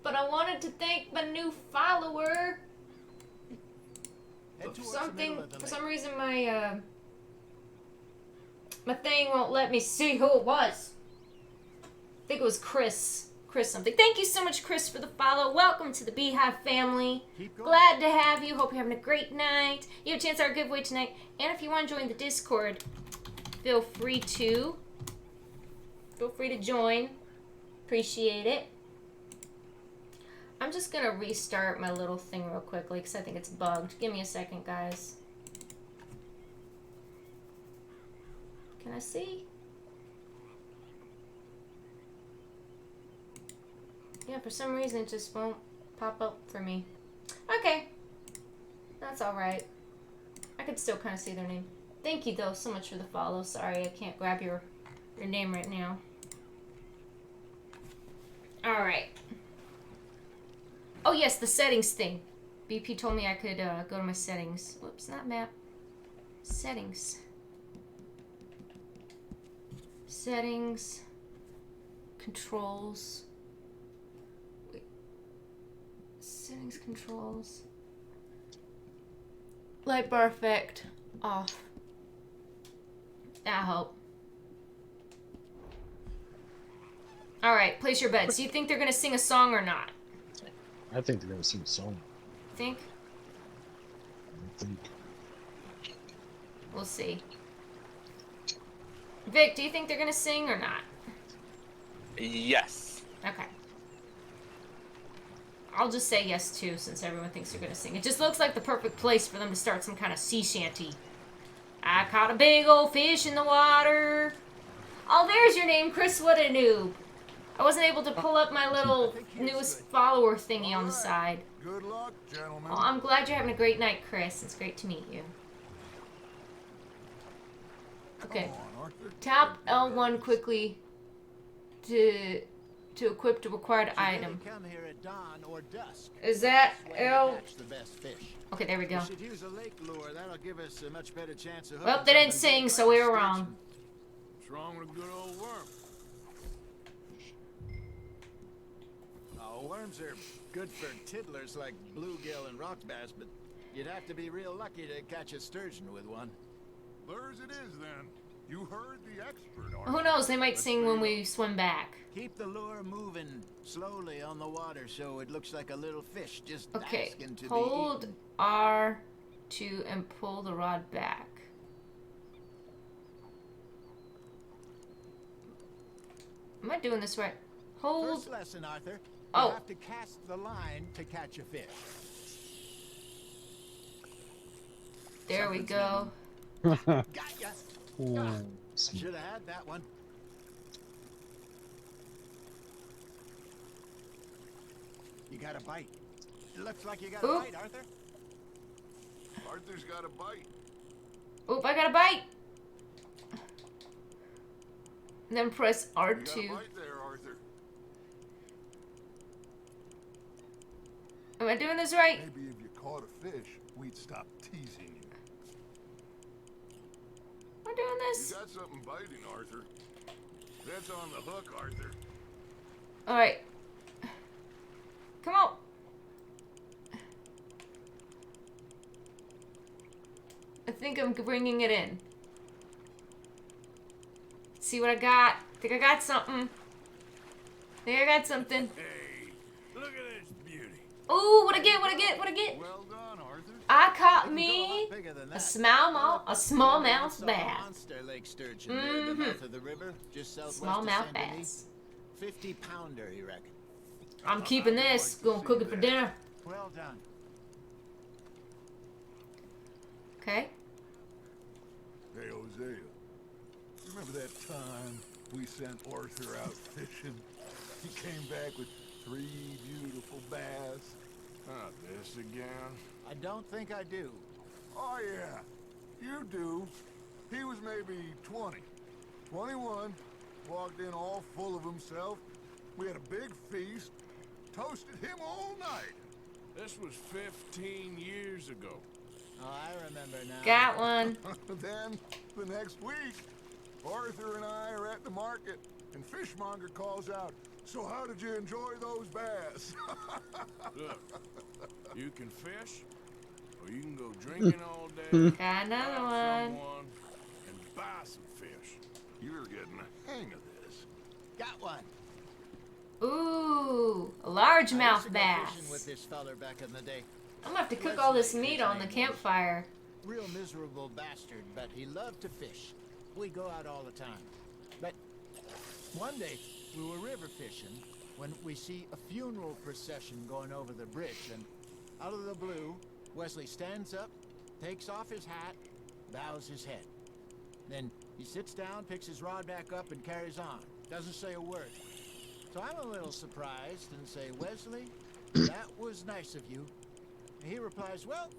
But I wanted to thank my new follower. For some reason my my thing won't let me see who it was. I think it was Chris. Chris something. Thank you so much, Chris, for the follow. Welcome to the Beehive family. Glad to have you. Hope you're having a great night. You have a chance at our giveaway tonight. And if you want to join the Discord, feel free to. Feel free to join. Appreciate it. I'm just going to restart my little thing real quickly because I think it's bugged. Give me a second, guys. Can I see? Yeah, for some reason it just won't pop up for me. Okay. That's alright. I could still kind of see their name. Thank you, though, so much for the follow. Sorry, I can't grab your name right now. Alright. Oh, yes, the settings thing. BP told me I could go to my settings. Whoops, not map. Settings. Settings. Controls. Wait. Settings, controls. Light bar effect. Off. That'll help. Alright, place your bets. Do you think they're going to sing a song or not? I think they're gonna sing a song. Think? I think. We'll see. Vic, do you think they're gonna sing or not? Yes. Okay. I'll just say yes too, since everyone thinks they're gonna sing. It just looks like the perfect place for them to start some kind of sea shanty. I caught a big old fish in the water. Oh, there's your name, Chris. What a noob. I wasn't able to pull up my little newest follower thingy on the side. Good luck, gentlemen. Well, I'm glad you're having a great night, Chris. It's great to meet you. Okay. Come on, Arthur. Tap L1 quickly to equip the required item. Come here at dawn or dusk. Is that L? Catch the best fish. Okay, there we go. We should use a lake lure. That'll give us a much better chance of. Well, they didn't sing, so we were wrong. What's wrong with a good old worm? Oh, worms are good for tiddlers like bluegill and rock bass, but you'd have to be real lucky to catch a sturgeon with one. Lures it is then. You heard the expert, Arthur. Who knows? They might sing when we swim back. Keep the lure moving slowly on the water so it looks like a little fish just Okay. asking to Hold be eaten. R2 and pull the rod back. Am I doing this right? Hold. First lesson, Arthur. Oh. You have to cast the line to catch a fish. There we go. Got ya. Oh, Should have had that one. You got a bite. It looks like you got a Oop. bite, Arthur. Arthur's got a bite. Oop, I got a bite. And then press You R2. got a bite there, Arthur. Am I doing this right? Maybe if you caught a fish, we'd stop teasing you. Am I doing this? You got something biting, Arthur. That's on the hook, Arthur. Alright. Come on. I think I'm bringing it in. See what I got. Think I got something. Think I got something. Hey, look at this beauty. Ooh, what I get? What I get? What I get? Well done, Arthur. I caught They can me go a lot bigger than a that. smallmouth Saw a bass. monster lake sturgeon near the mouth of the river, just southwest of Smallmouth Saint Denis. bass. 50-pounder, he reckoned. I'm keeping this. Gonna cook it for dinner. Well done. Okay. Hey, Hosea. Remember that time we sent Arthur out fishing? He came back with 3 beautiful bass. Not this again. I don't think I do. Oh, yeah. You do. He was maybe 20. 21. Walked in all full of himself. We had a big feast. Toasted him all night. This was 15 years ago. Oh, I remember now. Got one. Then, the next week, Arthur and I are at the market, and Fishmonger calls out, "So how did you enjoy those bass?" Look, you can fish, or you can go drinking all day. Got another find one. someone, and buy some fish. You're getting the hang of this. Got one. Ooh, a I used to largemouth go bass. fishing with this feller back in the day. I'm gonna have to cook all this meat on the campfire. Real miserable bastard, but he loved to fish. We go out all the time. But one day, we were river fishing when we see a funeral procession going over the bridge, and out of the blue, Wesley stands up, takes off his hat, bows his head. Then he sits down, picks his rod back up, and carries on. Doesn't say a word. So I'm a little surprised and say, "Wesley, that was nice of you." And he replies, "Well,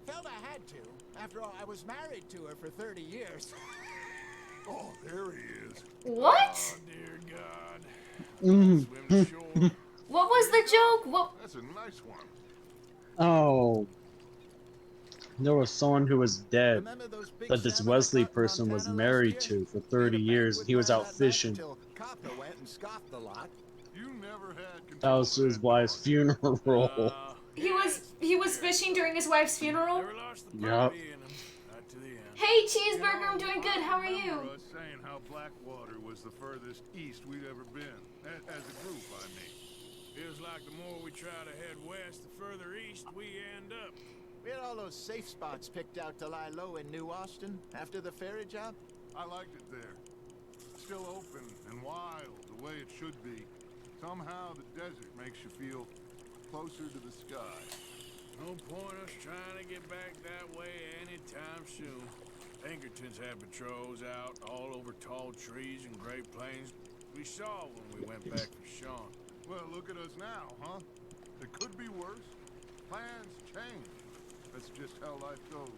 felt I had to. After all, I was married to her for 30 years. Oh, there he is. What? Oh, dear God. Mm. Swim to shore. What was the joke? What? That's a nice one. Oh. There was someone who was dead Remember those big that this salmon I Wesley caught in person was Montana married last year? to for 30 years, and he was out fishing. Until Copper went and scoffed the lot. You never had That control was of his that wife's dog. funeral. He was fishing during his wife's funeral? Never lost the Yep. puppy in him. Not to the end. Hey, Cheeseburger, I'm doing good. How are I you? remember us saying how Blackwater was the furthest east we'd ever been. As a group, I mean. Feels like the more we try to head west, the further east we end up. We had all those safe spots picked out to lie low in New Austin after the ferry job. I liked it there. Still open and wild, the way it should be. Somehow the desert makes you feel closer to the sky. No point us trying to get back that way anytime soon. Pinkertons had patrols out all over tall trees and Great Plains. We saw when we went back for Sean. Well, look at us now, huh? It could be worse. Plans change. That's just how life goes.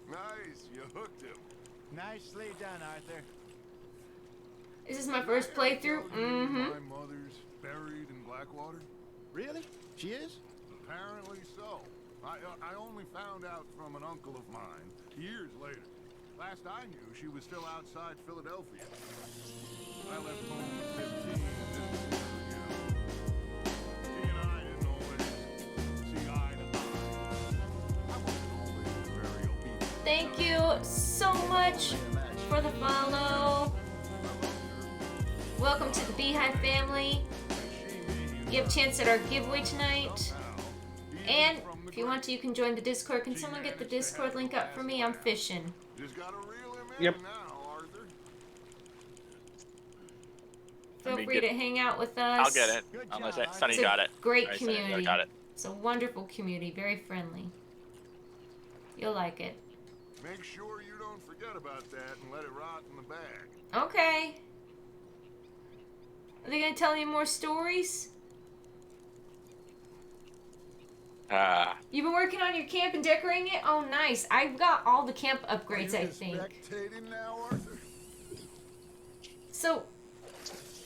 Nice, you hooked him. Nicely done, Arthur. This is my first playthrough. My mother's buried in Blackwater? Really? She is? Apparently so. I only found out from an uncle of mine years later. Last I knew, she was still outside Philadelphia. I left home at 15. She and I didn't always see eye to eye. I wasn't always very obedient. Thank you so much for the follow. Welcome to the Beehive family. You have a chance at our giveaway tonight. And if you want to, you can join the Discord. Can someone get the Discord link up for me? I'm fishing. Yep. Feel free to hang out with us. I'll get it. Unless Sonny It's got a it. great Right, community. Sonny got it. It's a wonderful community. Very friendly. You'll like it. Make sure you don't forget about that and let it rot in the bag. Okay. Are they going to tell you more stories? You've been working on your camp and decorating it? Oh, nice. I've got all the camp upgrades, I think. Now, Arthur? So,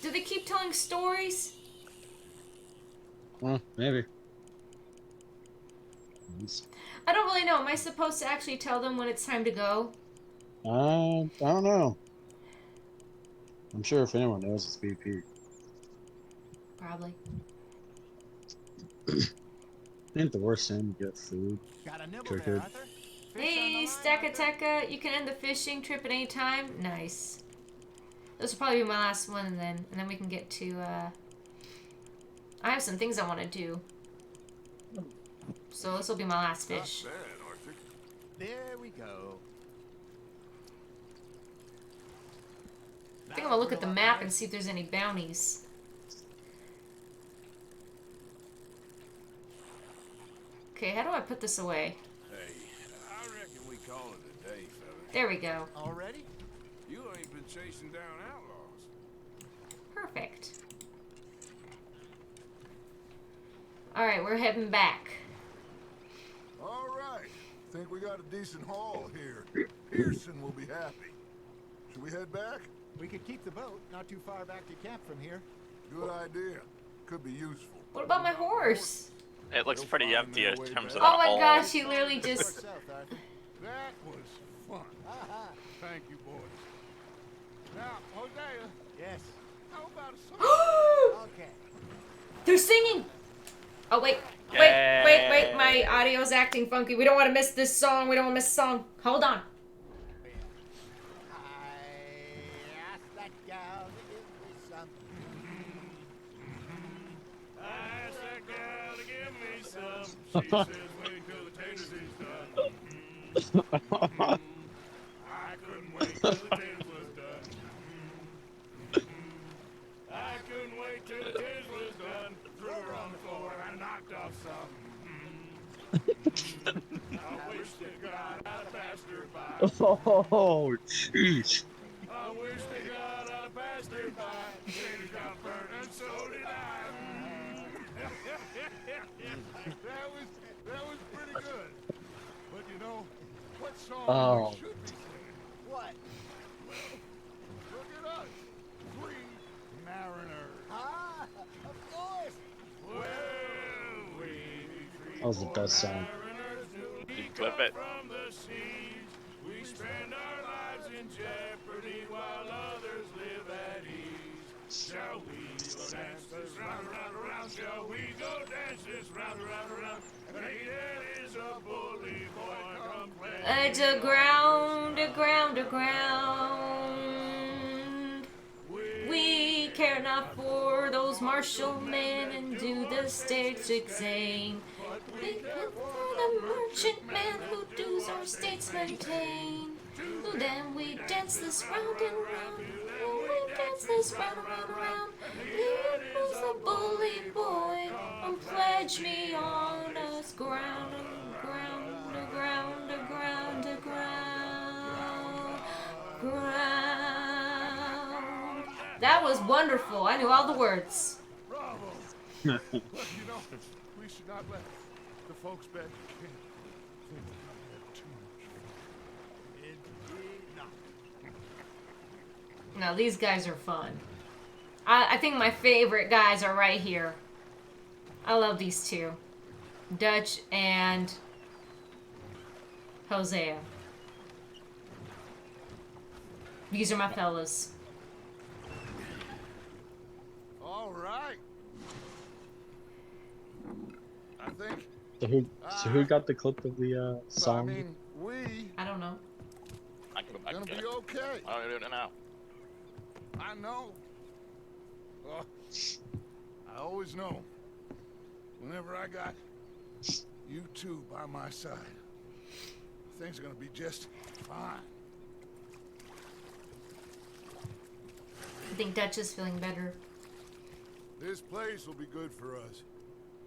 do they keep telling stories? Well, maybe. I don't really know. Am I supposed to actually tell them when it's time to go? I don't know. I'm sure if anyone knows, it's BP. Probably. Ain't the worst thing to get food. Got a nibble Cook there, it. Arthur? Hey, Stakateka, you can end the fishing trip at any time. Nice. This will probably be my last one, and then we can get to. I have some things I want to do. So this will be my last fish. Not bad, Arthur. There we go. I think I'm gonna look at the map and see if there's any bounties. Okay, how do I put this away? Hey, I reckon we call it a day, fella. There we go. Already? You ain't been chasing down outlaws. Perfect. Alright, we're heading back. All right. Think we got a decent haul here. Pearson will be happy. Should we head back? We could keep the boat not too far back to camp from here. Good idea. Could be useful. What about my horse? It looks pretty empty in terms of Oh my all. gosh, he literally just... That was fun. Thank you, boys. Now, Hosea. Yes. How about a song? Okay. They're singing! Oh, wait. Wait. My audio's acting funky. We don't want to miss this song. We don't want to miss the song. Hold on. I asked that gal to give me some. I asked that gal to give me some. She says wait till the taters is done. I couldn't wait till the taters was done. I couldn't wait till the taters was done. Threw her on the floor and knocked off some. I wish to God I'd passed her by. Oh, jeez. I wish to God I'd passed her by. Taters got burnt and so did I. That was pretty good. But you know, what song Oh. we should be singing? What? Look at us. Three mariners. Ah, of course. Well, we That was the best song. You clip it. from the seas. We spend our lives in jeopardy while others live at ease. Shall we go dance this round, round, around? Shall we go dance this round, round, around? Hayden is a bully boy. Come play. To ground, to ground, to ground. We care not for those martial men and do the states exane. We care for the merchantman who does our states maintain. Then we dance this round and round. We dance this round and round and round. Here was a bully boy, and pledge me on us ground and ground, to ground, to ground, to ground, ground. That was wonderful. I knew all the words. Bravo. But you know, we should not let the folks back at camp think we had too much fun. Indeed not. No, these guys are fun. I think my favorite guys are right here. I love these two. Dutch and Hosea. These are my fellas. All right. I think. So who got the clip of the song? I mean, I don't know. I can go back gonna and get be it. okay. I don't do it now. I know. Oh, I always know. Whenever I got you two by my side, things are gonna be just fine. I think Dutch is feeling better. This place will be good for us.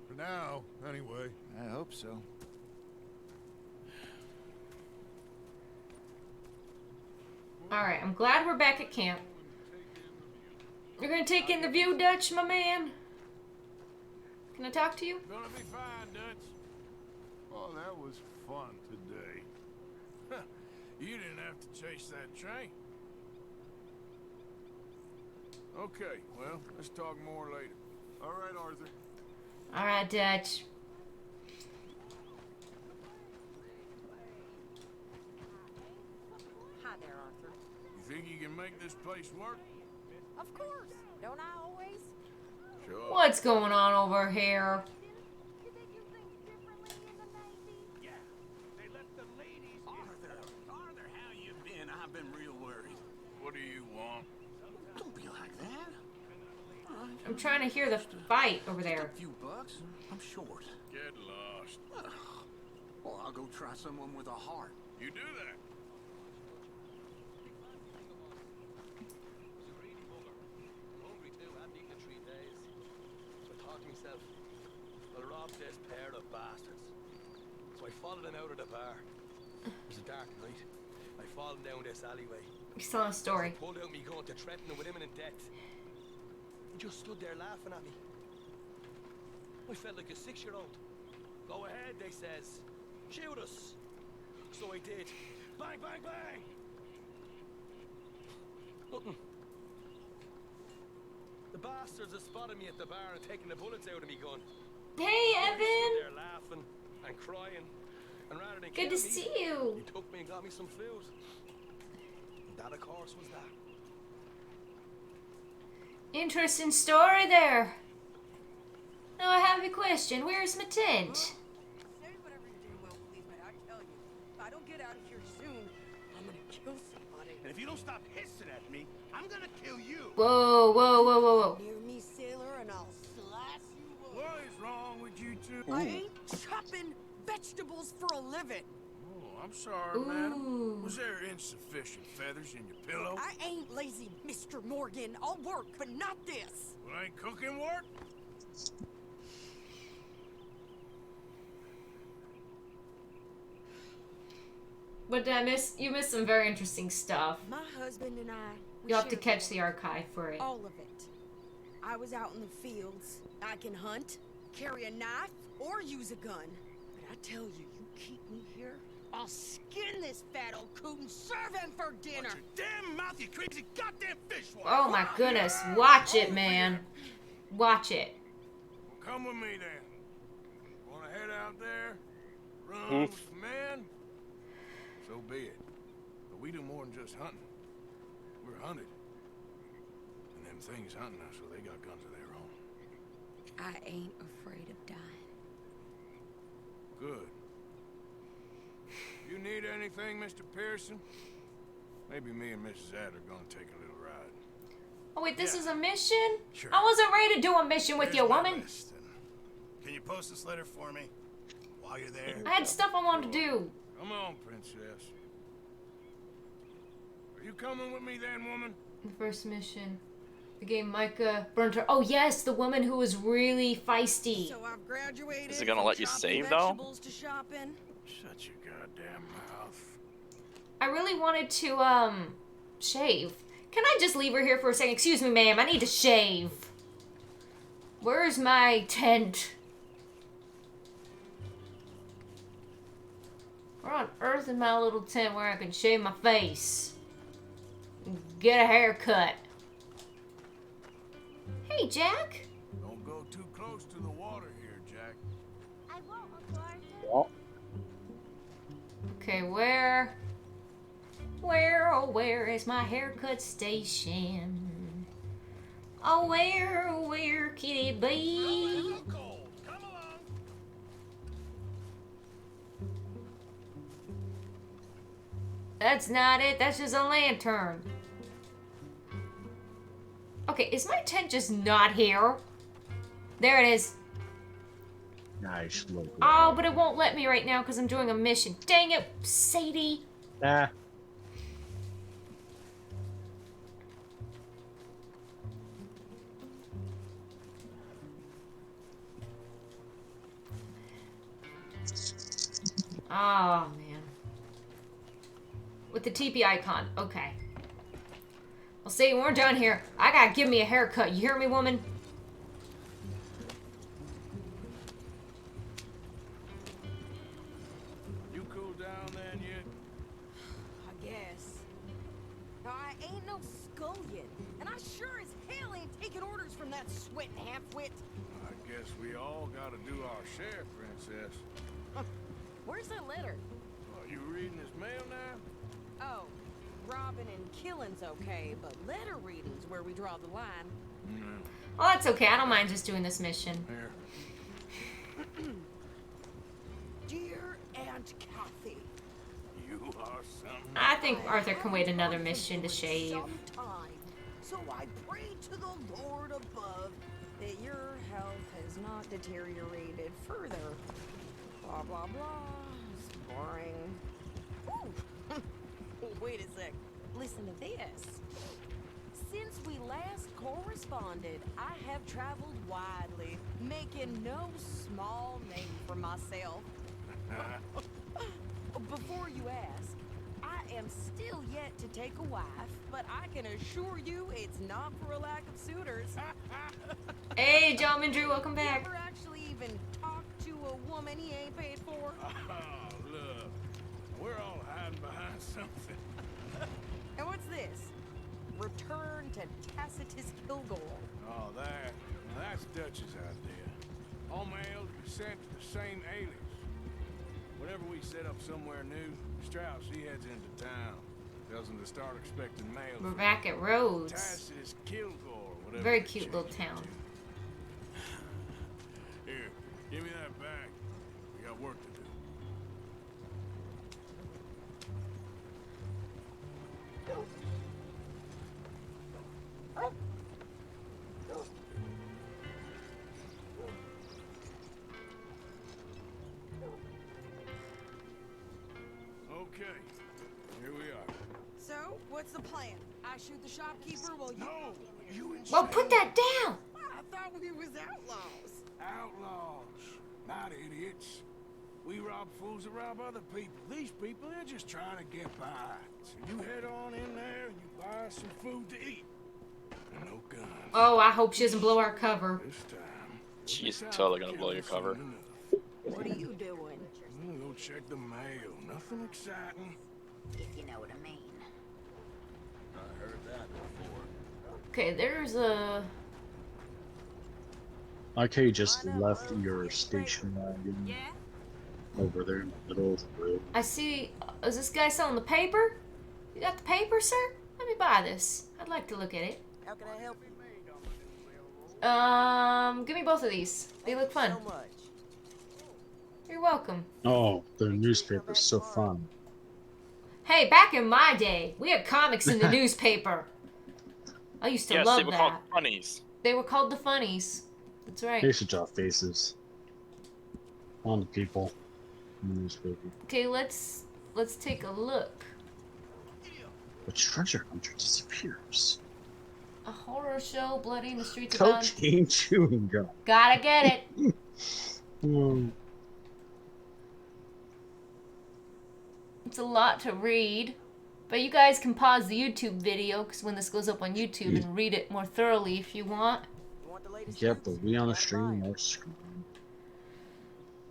For now, anyway. I hope so. Alright, I'm glad we're back at camp. You're gonna take in the view, Dutch, my man? Can I talk to you? Gonna be fine, Dutch. Oh, that was fun today. You didn't have to chase that train. Okay, well, let's talk more later. All right, Arthur. Alright, Dutch. Hi there, Arthur. You think you can make this place work? Of course. Don't I always? Sure. What's going on over here? Yeah, they left the ladies. Arthur, how you been? I've been real worried. What do you want? Don't be like that. I'm trying to hear the fight over there. A few bucks. I'm short. Get lost. Well, I'll go try someone with a heart. You do that. Hungry too, hadn't eaten in 3 days. So I thought to myself, I'll rob this pair of bastards. So I followed them out of the bar. It was a dark night. I followed down this alleyway. You saw a story. I pulled out me gun to threaten them with imminent death. He just stood there laughing at me. I felt like a 6-year-old. Go ahead, they says. Shoot us. So I did. Bang, bang, bang! Nothing. The bastards have spotted me at the bar and taken the bullets out of me gun. Hey, I Evan! stood there laughing and crying. And rather than Good kill to me, see you. he took me and got me some food. And that, of course, was that. Interesting story there. Now I have a question. Where's my tent? Say whatever you do, Will, please, but I tell you, if I don't get out of here soon, I'm gonna kill somebody. And if you don't stop hissing at me, I'm gonna kill you. Whoa, whoa, whoa, whoa, whoa. Near me, sailor, and I'll slice you up. What is wrong with you two? I ain't chopping vegetables for a living. Oh, I'm sorry, madam. Was there insufficient feathers in your pillow? I ain't lazy, Mr. Morgan. I'll work, but not this. Well, ain't cooking work? What did I miss? You missed some very interesting stuff. My husband and I. we You'll have to shared catch the the archive for it. All of it. I was out in the fields. I can hunt, carry a knife, or use a gun. But I tell you, you keep me here, I'll skin this fat old coot and serve him for dinner. Watch your damn mouth, you crazy goddamn fishwife. Oh my goodness. Watch it, man. Watch it. Well, come with me then. Wanna head out there? Run with the man? So be it. But we do more than just hunting. We're hunted. And them things hunting us, so they got guns of their own. I ain't afraid of dying. Good. You need anything, Mr. Pearson? Maybe me and Mrs. Ad are gonna take a little ride. Oh wait, this is a mission? Sure. I wasn't ready to do a mission with you, Here's my woman. list, and can you post this letter for me while you're there? I had stuff I wanted to do. Come on, princess. Are you coming with me then, woman? The first mission. The game Micah burnt her. Oh yes, the woman who was really feisty. So I've graduated. Is it gonna from let you chopping save, though? vegetables to shopping. Shut your goddamn mouth. I really wanted to shave. Can I just leave her here for a second? Excuse me, ma'am. I need to shave. Where's my tent? Where on earth is my little tent where I can shave my face? get a haircut. Hey, Jack. Don't go too close to the water here, Jack. I won't, of course. Well, Okay, oh, where is my haircut station? Oh, where can it be? That's not it. That's just a lantern. Okay, is my tent just not here? There it is. nice. Look. Oh, but it won't let me right now because I'm doing a mission. Dang it, Sadie. Nah. Oh, man. With the TP icon. Okay. Well, see, we're done here. I gotta give me a haircut. You hear me, woman? You cool down then yet? I guess. Now, I ain't no scullion, and I sure as hell ain't taking orders from that sweating half-wit. I guess we all gotta do our share, Princess. Where's that letter? Are you reading this mail now? Oh, robbing and killing's okay, but letter reading's where we draw the line. Oh, that's okay. I don't mind just doing this mission. Here. Dear Aunt Kathy. You are something. I think Arthur can wait another mission to shave. Sometime. So I pray to the Lord above that your health has not deteriorated further. Blah, blah, blah. It's boring. Ooh. Wait a sec. Listen to this. Since we last corresponded, I have traveled widely, making no small name for myself. Before you ask, I am still yet to take a wife, but I can assure you it's not for a lack of suitors. Hey, Gentleman Drew, welcome back. You ever actually even talk to a woman he ain't paid for? Oh, look. We're all hiding behind something. And what's this? Return to Tacitus Kilgore. Oh, that's Dutch's idea. All mail to be sent to the same alias. Whenever we set up somewhere new, Strauss, he heads into town. Tells him to start expecting mail. We're back at Rhodes. Tacitus Kilgore, whatever. Very cute little town. Here, give me that bag. We got work to do. Okay, here we are. So, what's the plan? I shoot the shopkeeper while you... No, you insane. Well, put that down. I thought we was outlaws. Outlaws, not idiots. We rob fools that rob other people. These people, they're just trying to get by. So you head on in there and you buy some food to eat. And no guns. Oh, I hope she doesn't blow our cover. This time. She's totally gonna blow your cover. What are you doing? Go check the mail. Nothing exciting. If you know what I mean. I heard that before. Okay, there's a... Like how you just left your station wagon over there in the middle of the road. I see... Is this guy selling the paper? You got the paper, sir? Let me buy this. I'd like to look at it. How can I help you? Give me both of these. They look fun. So much. You're welcome. Oh, the newspaper's so fun. Hey, back in my day, we had comics in the newspaper. I used to Yes, love they were that. called funnies. They were called the funnies. That's right. They should draw faces on the people in the newspaper. Okay, let's take a look. The treasure hunter disappears. A horror show, bloody in the streets of Bound. Cocaine chewing gum. Gotta get it. It's a lot to read, but you guys can pause the YouTube video because when this goes up on YouTube and read it more thoroughly if you want. Yeah, but we on the stream or screen.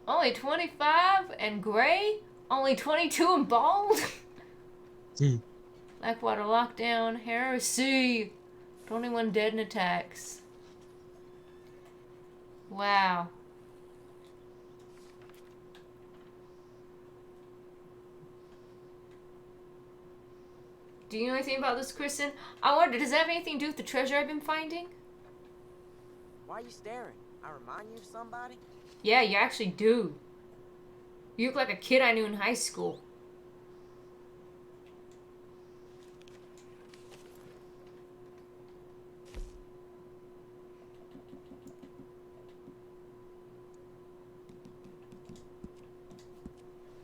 Only 25 and gray? Only 22 and bald? Blackwater lockdown. Heresy. 21 dead in attacks. Wow. Do you know anything about this, Kristen? I wonder, does that have anything to do with the treasure I've been finding? Why are you staring? I remind you of somebody? Yeah, you actually do. You look like a kid I knew in high school.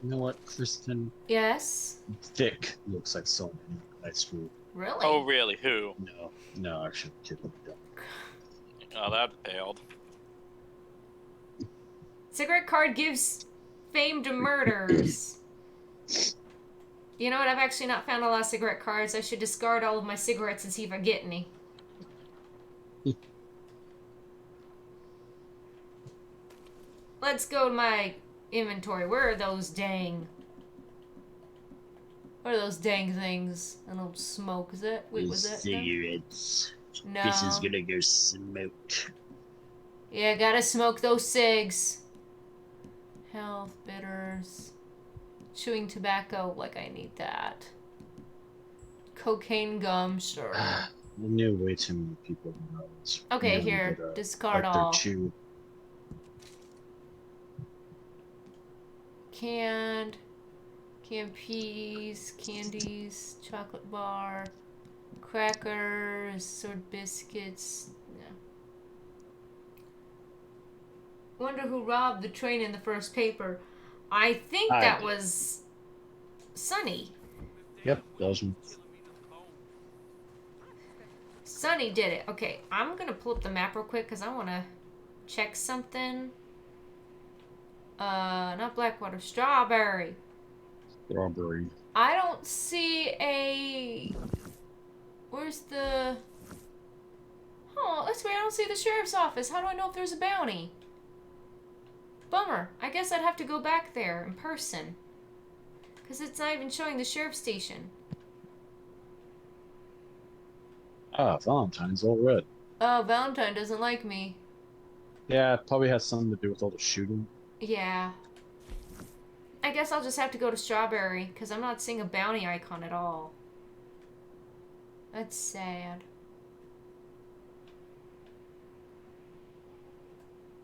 You know what, Kristen? Yes? Vic looks like someone in high school. Really? Oh, really? Who? No, actually, kid looked dumb. Oh, that paled. Cigarette card gives fame to murders. You know what? I've actually not found a lot of cigarette cards. I should discard all of my cigarettes and see if I get any. Let's go to my inventory. Where are those dang... What are those dang things? An old smoke, is it? Wait, was that them? Cigarettes. No. This is gonna go smoked. Yeah, gotta smoke those cigs. Health, bitters. Chewing tobacco, like I need that. Cocaine gum, sure. I knew way too many people in Rhodes. Okay, Knew here, that, discard like their all. chew. Canned peas, candies, chocolate bar, crackers, sword biscuits. No. Wonder who robbed the train in the first paper. I think that was Sonny. Yep, that was me. Sonny did it. Okay, I'm gonna pull up the map real quick because I want to check something. Not Blackwater, Strawberry. Strawberry. I don't see a... Where's the... Oh, that's weird. I don't see the sheriff's office. How do I know if there's a bounty? Bummer. I guess I'd have to go back there in person. Because it's not even showing the sheriff's station. Ah, Valentine's all red. Oh, Valentine doesn't like me. Yeah, it probably has something to do with all the shooting. Yeah. I guess I'll just have to go to Strawberry, because I'm not seeing a bounty icon at all. That's sad.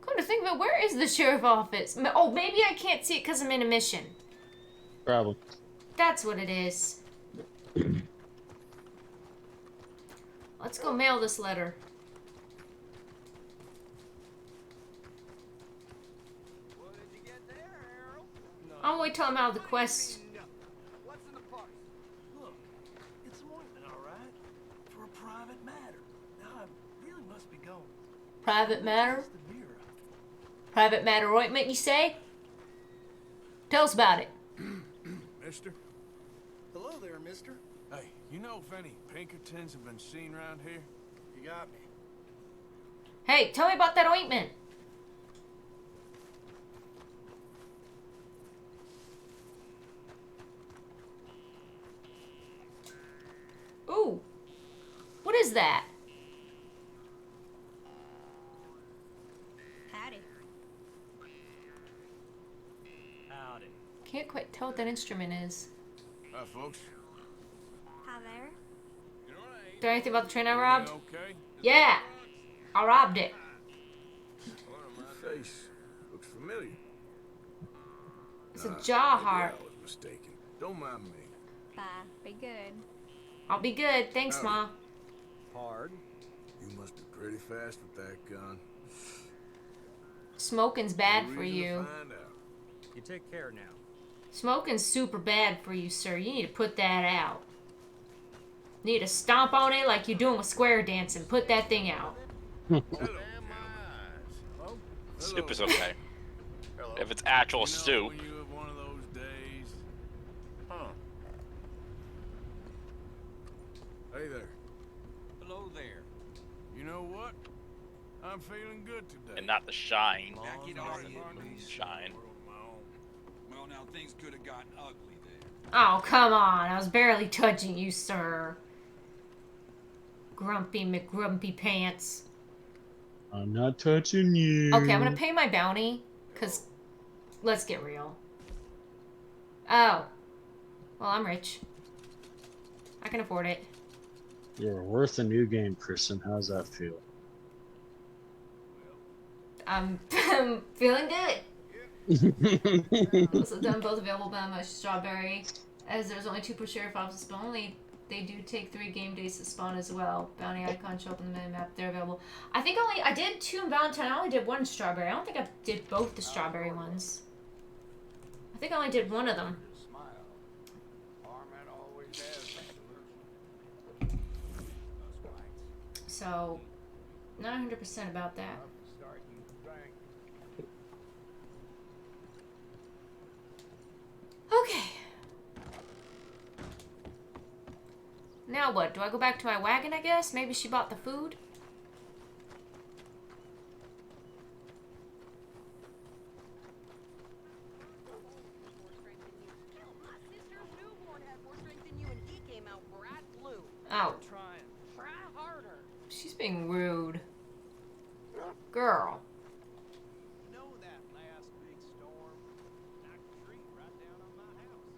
Come to think of it, where is the sheriff office? Oh, maybe I can't see it because I'm in a mission. Probably. That's what it is. Let's go mail this letter. I'll wait till I'm out of the quest. What's in the park? Look, it's an ointment, all right? For a private matter. Now I really must be going. Private matter? Private matter ointment, you say? Tell us about it. Mister? Hello there, mister. Hey, you know if any Pinkertons have been seen around here? You got me. Hey, tell me about that ointment. Ooh. What is that? Howdy. Howdy. Can't quite tell what that instrument is. Hi, folks. Hi there. You know what? Do you know anything about the train I robbed? Okay. Yeah. I robbed it. Your face looks familiar. It's a jaw Maybe heart. I was mistaken. Don't mind me. Bye. Be good. I'll be good. Thanks, Howdy. Ma. Hard. You must be pretty fast with that gun. Smoking's bad No for reason to you. find out. You take care now. Smoking's super bad for you, sir. You need to put that out. You need to stomp on it like you're doing with square dancing. Put that thing out. Soup is okay. If it's actual soup. When you have one of those days. Huh. Hey there. Hello there. You know what? I'm feeling good today. And not the shine. Back it Shine. Well, now things could have gotten ugly there. Oh, come on. I was barely touching you, sir. Grumpy McGrumpy Pants. I'm not touching you. Okay, I'm gonna pay my bounty, because let's get real. Oh. Well, I'm rich. I can afford it. You're worth a new game, Kristen. How's that feel? I'm feeling good. Also done both available by my strawberry. As there's only 2 per sheriff office, but only they do take 3 game days to spawn as well. Bounty icons show up in the minimap. They're available. I think I did 2 in Valentine. I only did 1 strawberry. I don't think I did both the strawberry ones. I think I only did 1 of them. So, not 100% about that. Okay. Now what? Do I go back to my wagon, I guess? Maybe she bought the food? Oh. Try harder. She's being rude. Girl. You know that last big storm knocked a tree right down on my house.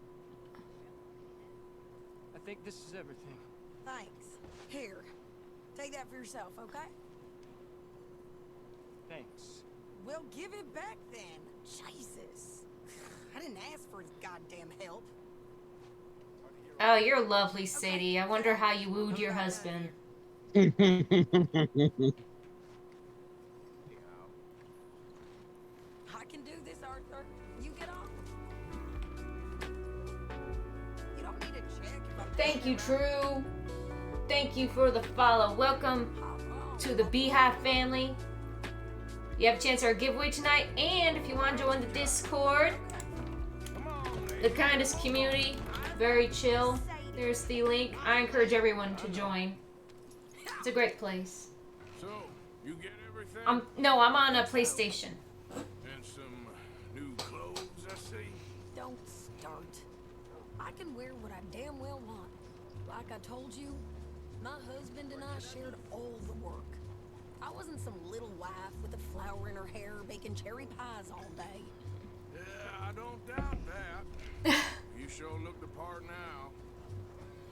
I think this is everything. Thanks. Here. Take that for yourself, okay? Thanks. Well, give it back then. Jesus. I didn't ask for his goddamn help. Oh, you're lovely, Sadie. I wonder how you wooed your husband. I can do this, Arthur. You get off. You don't need a check if I'm... Thank you, True. Thank you for the follow. Welcome to the Beehive family. You have a chance at our giveaway tonight, and if you want to join the Discord, the kindest community, very chill. There's the link. I encourage everyone to join. It's a great place. So, you get everything? No, I'm on a PlayStation. And some new clothes, I see. Don't start. I can wear what I damn well want. Like I told you, my husband and I shared all the work. I wasn't some little wife with a flower in her hair baking cherry pies all day. Yeah, I don't doubt that. You sure look the part now.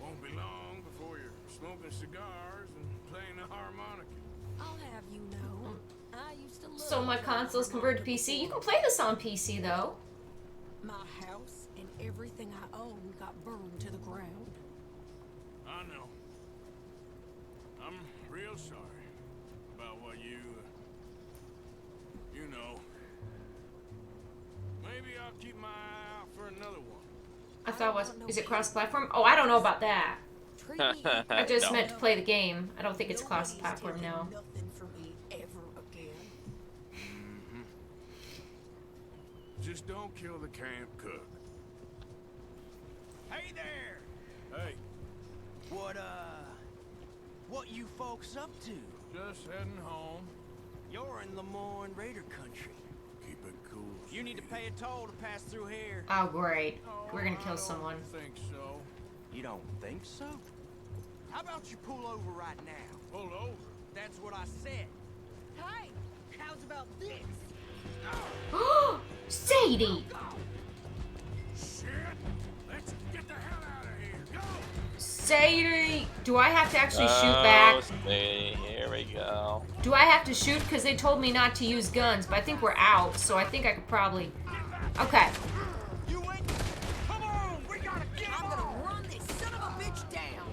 Won't be long before you're smoking cigars and playing the harmonica. I'll have you know, I used to love... So my console's converted to PC. You can play this on PC, though. My house and everything I owned got burned to the ground. I know. I'm real sorry about what you know. Maybe I'll keep my eye out for another one. I thought is it cross-platform? Oh, I don't know about that. I just meant to play the game. I don't think it's cross-platform, no. Nothing for me ever again. Just don't kill the camp cook. Hey there! Hey. What you folks up to? Just heading home. You're in Lemoyne Raider country. Keep it cool. You need to pay a toll to pass through here. Oh, great. We're gonna kill someone. I think so. You don't think so? How about you pull over right now? Pull over? That's what I said. Hey, how's about this? Sadie! Shit! Let's get the hell out of here. Go! Sadie! Do I have to actually shoot back? Sadie, here we go. Do I have to shoot? Because they told me not to use guns, but I think we're out, so I think I could probably... Okay. You ain't... Come on! We gotta get I'm gonna run this son of a bitch down.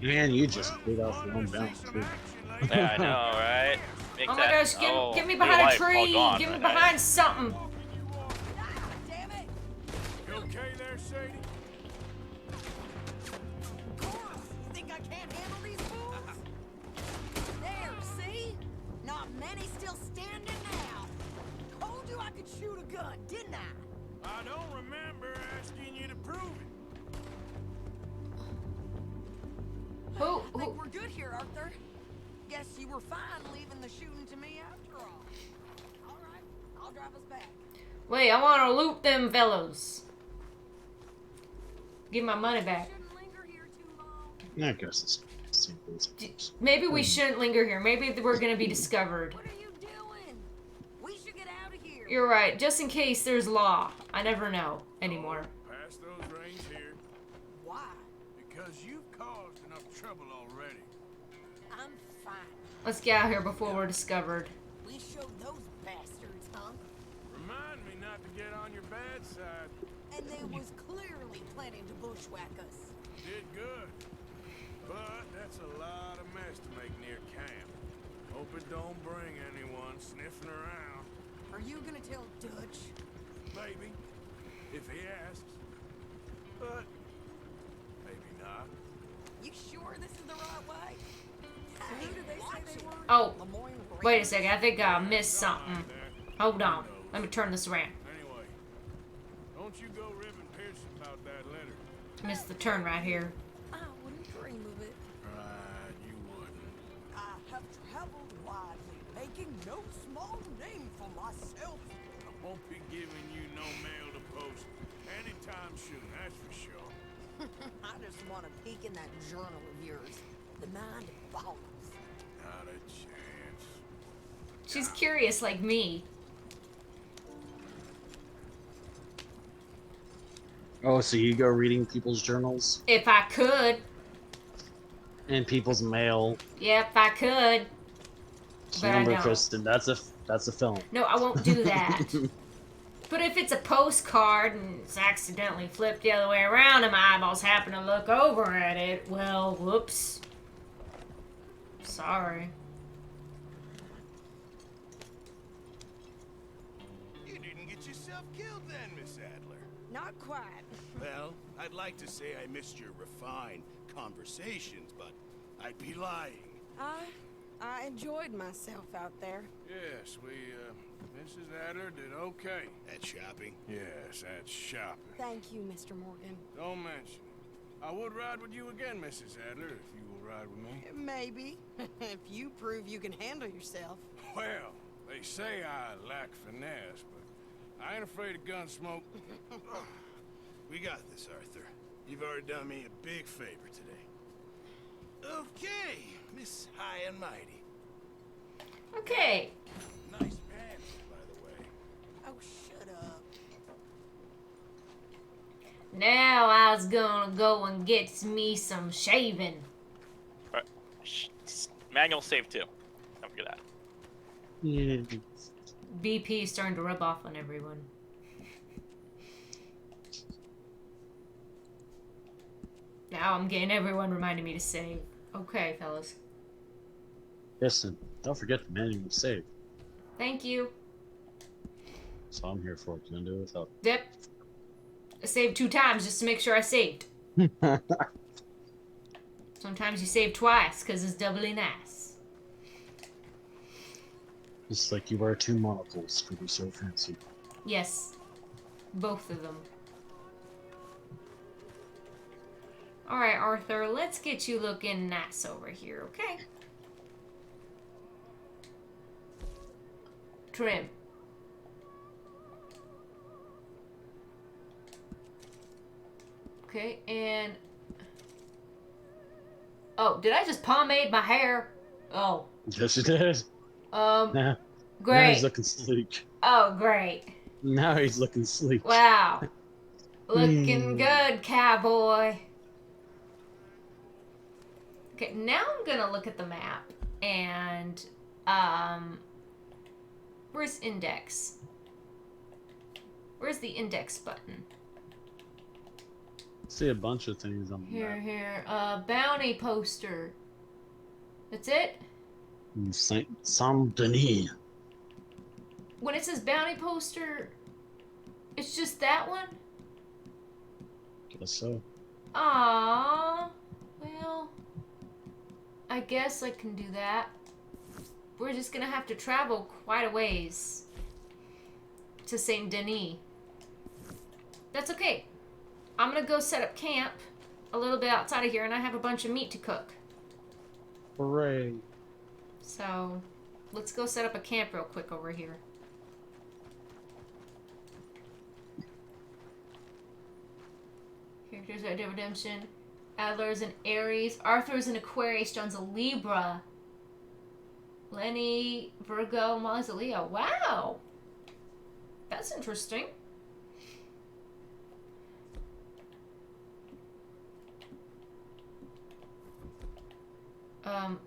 Man, you just paid off your own balance, too. Yeah, I know, right? Make Oh my that- gosh, oh, get me your behind a life all tree! gone, Get me right? behind something! Damn it! You okay there, Sadie? Of course! Think I can't handle these fools? There, see? Not many still standing now. Told you I could shoot a gun, didn't I? I don't remember asking you to prove it. Who? I think we're good here, Arthur. Guess you were fine leaving the shooting to me after all. All right, I'll drive us back. Wait, I want to loot them fellows. Give my money back. I guess it's simple. Maybe we shouldn't linger here. Maybe we're gonna be discovered. What are you doing? We should get out of here. You're right. Just in case there's law. I never know anymore. Pass those reins here. Why? Because you've caused enough trouble already. I'm fine. Let's get out of here before we're discovered. We showed those bastards, huh? Remind me not to get on your bad side. And they was clearly planning to bushwhack us. Did good. But that's a lot of mess to make near camp. Hope it don't bring anyone sniffing around. Are you gonna tell Dutch? Maybe. If he asks. But maybe not. You sure this is the right way? Who did they say they were? Oh, wait a second. I think I missed something. Hold on. Let me turn this around. Anyway, don't you go ribbing Pearson about that letter. Missed the turn right here. I wouldn't dream of it. Right, you wouldn't. I have traveled widely, making no small name for myself. I won't be giving you no mail to post anytime soon, that's for sure. I just want to peek in that journal of yours. The mind follows. Not a chance. She's curious like me. Oh, so you go reading people's journals If I could. and people's mail. Yep, I could. Just But I remember, don't. Kristen, that's a film. No, I won't do that. But if it's a postcard and it's accidentally flipped the other way around and my eyeballs happen to look over at it, well, whoops. Sorry. You didn't get yourself killed then, Miss Adler. Not quite. Well, I'd like to say I missed your refined conversations, but I'd be lying. I enjoyed myself out there. Yes, Mrs. Adler did okay. At shopping? Yes, at shopping. Thank you, Mr. Morgan. Don't mention it. I would ride with you again, Mrs. Adler, if you will ride with me. Maybe. If you prove you can handle yourself. Well, they say I lack finesse, but I ain't afraid of gun smoke. We got this, Arthur. You've already done me a big favor today. Okay, Miss High and Mighty. Okay. Nice pants, by the way. Oh, shut up. Now I was gonna go and get me some shaving. Right. Manual save too. Don't forget that. Yeah. BP is starting to rub off on everyone. Now I'm getting everyone reminding me to save. Okay, fellas. Listen, don't forget the manual save. Thank you. That's all I'm here for. Can I do it without? Yep. I saved 2 times just to make sure I saved. Sometimes you save twice because it's doubly nice. It's like you wear 2 monocles because you're so fancy. Yes. Both of them. Alright, Arthur, let's get you looking nice over here, okay? Trim. Okay, and... Oh, did I just pomade my hair? Oh. Yes, you did. Now Great. he's looking sleek. Oh, great. Now he's looking sleek. Wow. Looking good, cowboy. Okay, now I'm gonna look at the map and where's index? Where's the index button? See a bunch of things on the map. Here. Bounty poster. That's it? In Saint Denis. When it says bounty poster, it's just that one? Guess so. Aww. Well, I guess I can do that. We're just gonna have to travel quite a ways to Saint Denis. That's okay. I'm gonna go set up camp a little bit outside of here, and I have a bunch of meat to cook. Hooray. So, let's go set up a camp real quick over here. Red Dead Redemption. Adler's an Aries. Arthur's an Aquarius. John's a Libra. Lenny, Virgo, Molly's a Leo. Wow. That's interesting.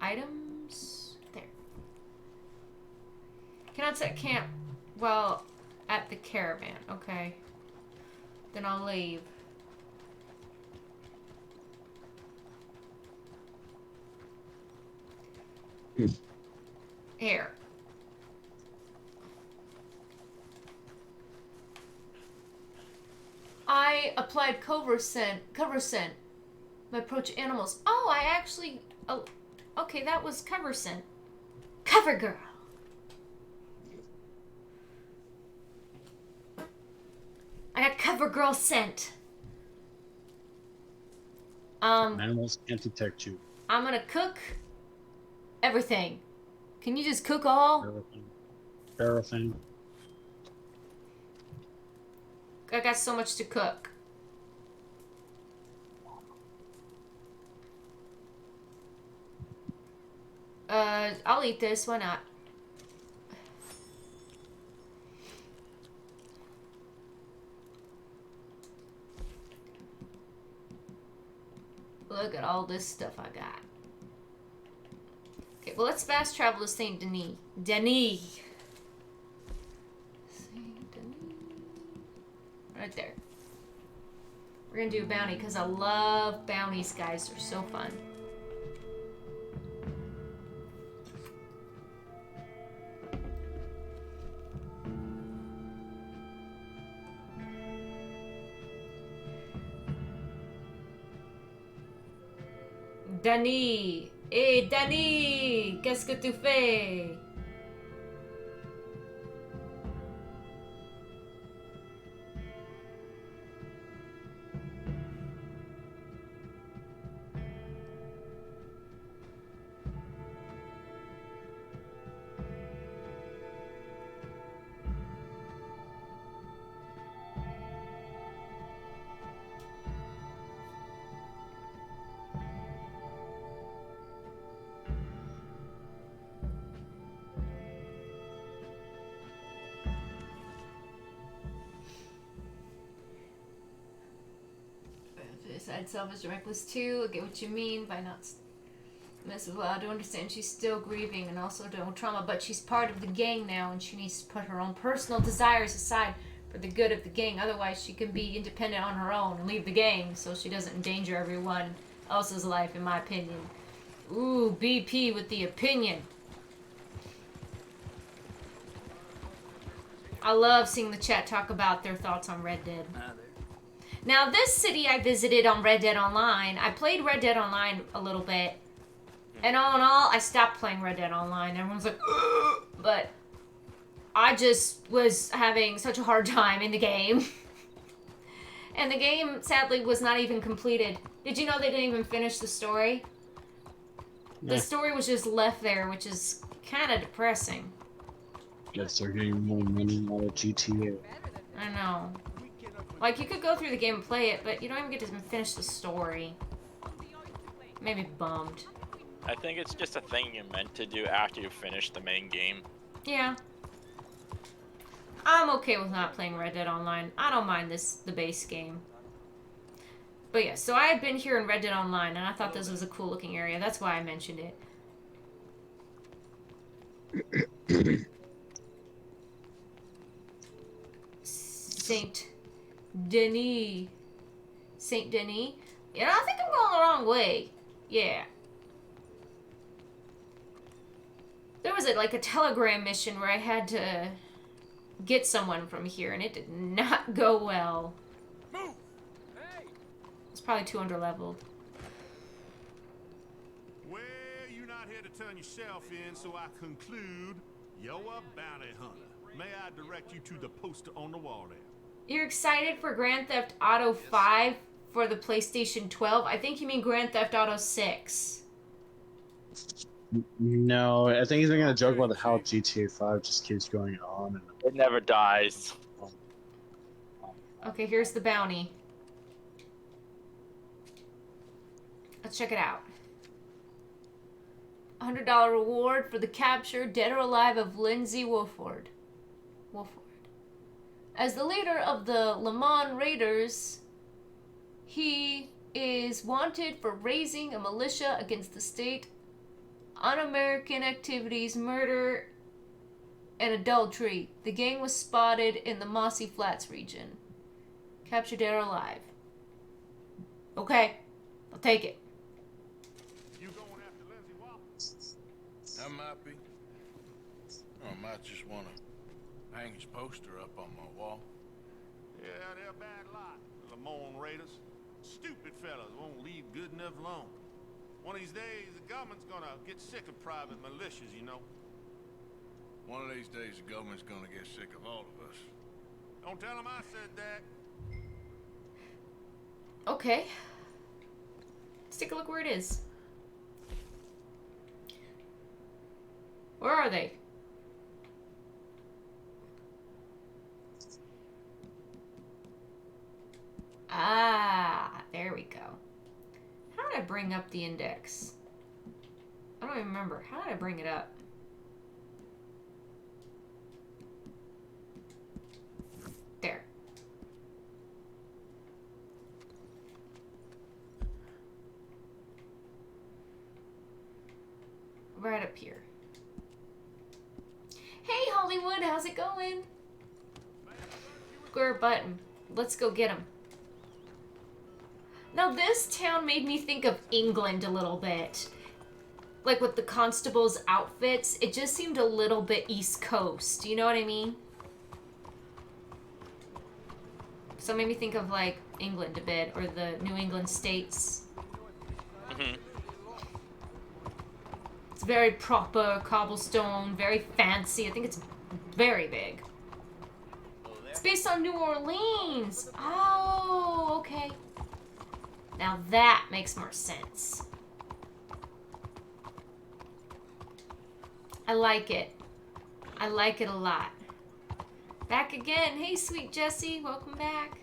Items. There. Cannot set camp while at the caravan. Okay. Then I'll leave. Here. I applied cover scent. My approach animals. Oh, I actually. Oh, okay, that was cover scent. Cover girl. I got cover girl scent. Animals can't detect you. I'm gonna cook everything. Can you just cook all? Everything. I got so much to cook. I'll eat this. Why not? Look at all this stuff I got. Okay, well, let's fast travel to Saint Denis. Saint Denis. Right there. We're gonna do a bounty because I love bounties, guys. They're so fun. Danny! Hey, Danny! Qu'est-ce que tu fais? Suicide, selfish, reckless too. I get what you mean by not mess well. I do understand she's still grieving and also dealing with trauma, but she's part of the gang now and she needs to put her own personal desires aside for the good of the gang. Otherwise, she can be independent on her own and leave the gang so she doesn't endanger everyone else's life, in my opinion. Ooh, BP with the opinion. I love seeing the chat talk about their thoughts on Red Dead. Now, this city I visited on Red Dead Online, I played Red Dead Online a little bit. And all in all, I stopped playing Red Dead Online. Everyone's like, ugh! But I just was having such a hard time in the game. And the game, sadly, was not even completed. Did you know they didn't even finish the story? Yeah. The story was just left there, which is kind of depressing. Guess they're getting more money out of GTA. I know. Like, you could go through the game and play it, but you don't even get to finish the story. Maybe bummed. I think it's just a thing you're meant to do after you finish the main game. Yeah. I'm okay with not playing Red Dead Online. I don't mind the base game. But yeah, so I had been here in Red Dead Online, and I thought this was a cool looking area. That's why I mentioned it. Saint Denis. Saint Denis? Yeah, I think I'm going the wrong way. Yeah. There was like a telegram mission where I had to get someone from here, and it did not go well. Move! Hey! It's probably too underleveled. Well, you're not here to turn yourself in, so I conclude you're a bounty hunter. May I direct you to the poster on the wall there? You're excited for Grand Theft Auto 5 for the PlayStation 12? I think you mean Grand Theft Auto 6. No, I think he's gonna joke about how GTA 5 just keeps going on. And It never dies. Okay, here's the bounty. Let's check it out. $100 reward for the capture, dead or alive, of Lindsey Wofford. As the leader of the Le Mans Raiders, he is wanted for raising a militia against the state, un-American activities, murder, and adultery. The gang was spotted in the Mossy Flats region. Captured dead or alive. Okay, I'll take it. You going after Lindsey Wofford? I might be. Or I might just want to hang his poster up on my wall. Yeah, they're a bad lot. The Lamone Raiders. Stupid fellas won't leave good enough alone. One of these days, the government's gonna get sick of private militias, you know. One of these days, the government's gonna get sick of all of us. Don't tell them I said that. Okay. Let's take a look where it is. Where are they? Ah, there we go. How did I bring up the index? I don't even remember. How did I bring it up? There. Right up here. Hey Hollywood, how's it going? Square button. Let's go get him. Now this town made me think of England a little bit. Like with the constables' outfits, it just seemed a little bit East Coast. You know what I mean? So it made me think of like England a bit, or the New England states. It's very proper, cobblestone, very fancy. I think it's very big. It's based on New Orleans. Oh, okay. Now that makes more sense. I like it. I like it a lot. Back again. Hey, sweet Jessie. Welcome back.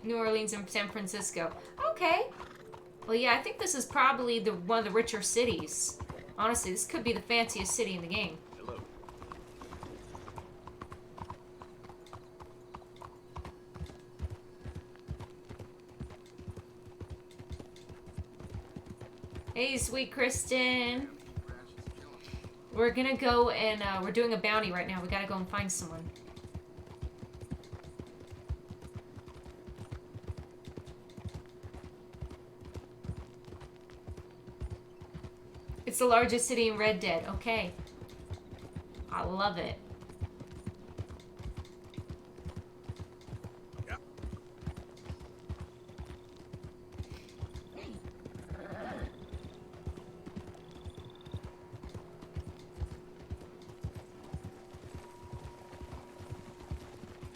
New Orleans and San Francisco. Okay. Well, yeah, I think this is probably one of the richer cities. Honestly, this could be the fanciest city in the game. Hello. Hey, sweet Kristen. We're gonna go and we're doing a bounty right now. We gotta go and find someone. It's the largest city in Red Dead. Okay. I love it.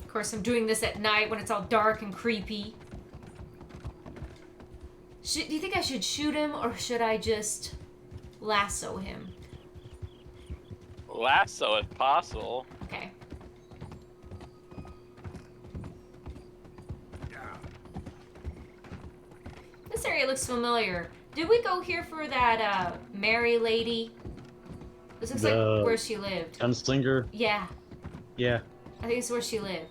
Of course, I'm doing this at night when it's all dark and creepy. Do you think I should shoot him, or should I just lasso him? Lasso if possible. Okay. This area looks familiar. Did we go here for that Mary lady? This looks like where she lived. Gunslinger? Yeah. Yeah. I think it's where she lived.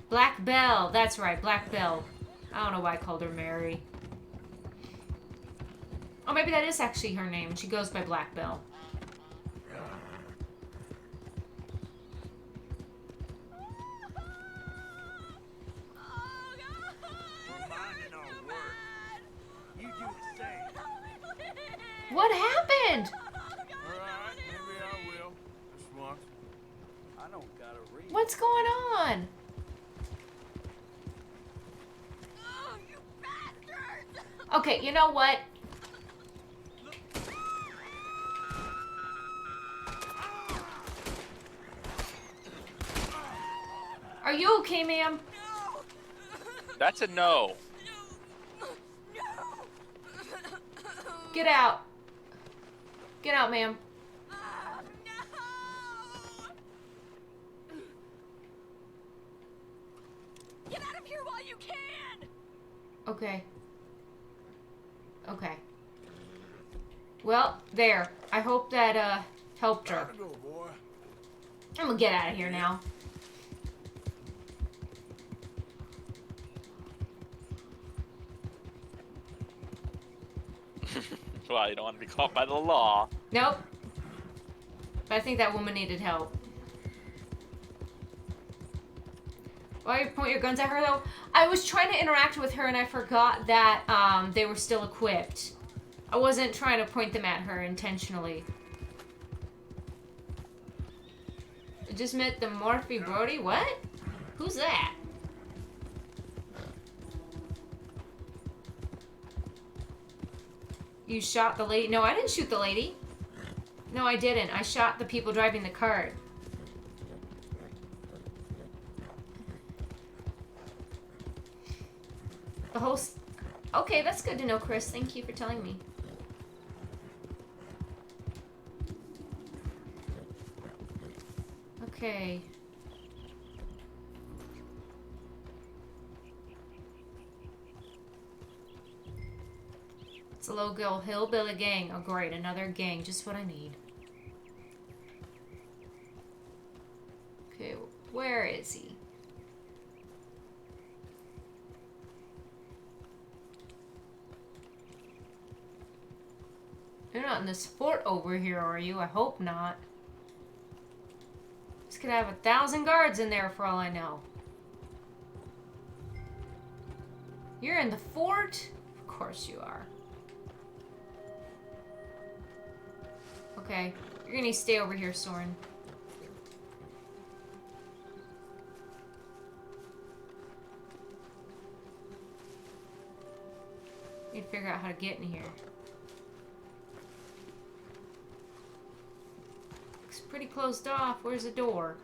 Black Belle. That's right, Black Belle. I don't know why I called her Mary. Oh, maybe that is actually her name. She goes by Black Belle. What happened? Alright, maybe I will. Just once. I don't gotta read. What's going on? Oh, you bastards! Okay, you know what? Are you okay, ma'am? That's a no. Get out. Get out, ma'am. from here while you can! Okay. Okay. Well, there. I hope that, helped her. Gotta go, boy. I'm gonna get out of here now. Well, you don't want to be caught by the law. Nope. But I think that woman needed help. Why you point your guns at her, though? I was trying to interact with her and I forgot that they were still equipped. I wasn't trying to point them at her intentionally. I just met the Morphe Brody. What? Who's that? You shot the lady? No, I didn't shoot the lady. No, I didn't. I shot the people driving the cart. The host... Okay, that's good to know, Chris. Thank you for telling me. Okay. It's a local hillbilly gang. Oh, great. Another gang. Just what I need. Okay, where is he? You're not in this fort over here, are you? I hope not. This could have 1,000 guards in there for all I know. You're in the fort? Of course you are. Okay, you're gonna stay over here, Soren. Need to figure out how to get in here. Looks pretty closed off. Where's the door?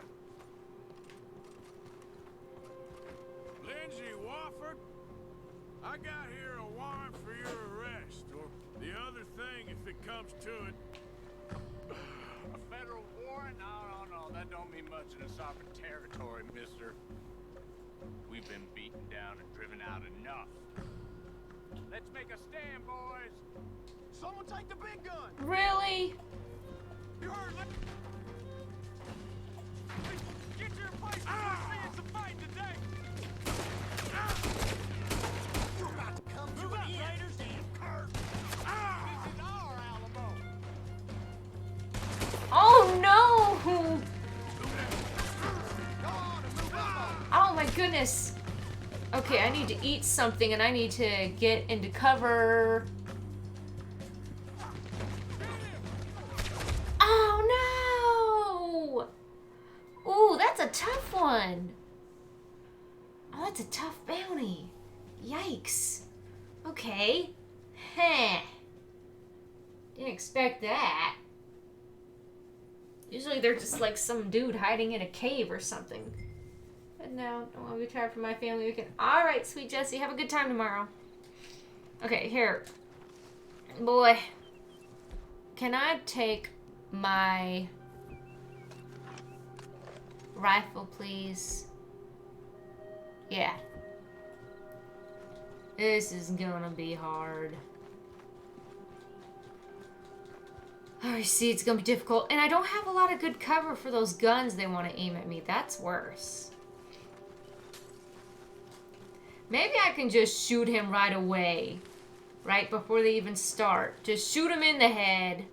Lindsey, Wofford, I got here a warrant for your arrest, or the other thing if it comes to it. A federal warrant? No, that don't mean much in a sovereign territory, mister. We've been beaten down and driven out enough. Let's make a stand, boys. Someone take the big gun. Really? You heard me. Get your place. We're seeing some fighting today. You're about to come to an end, raiders and curse. This is our Alamo. Oh no! Oh my goodness. Okay, I need to eat something and I need to get into cover. Oh no! Ooh, that's a tough one. Oh, that's a tough bounty. Yikes. Okay. Heh. Didn't expect that. Usually they're just like some dude hiding in a cave or something. But no, don't want to be tired for my family weekend. Alright, sweet Jessie, have a good time tomorrow. Okay, here. Boy. Can I take my rifle, please? Yeah. This is gonna be hard. I see it's gonna be difficult. And I don't have a lot of good cover for those guns they want to aim at me. That's worse. Maybe I can just shoot him right away. Right before they even start. Just shoot him in the head.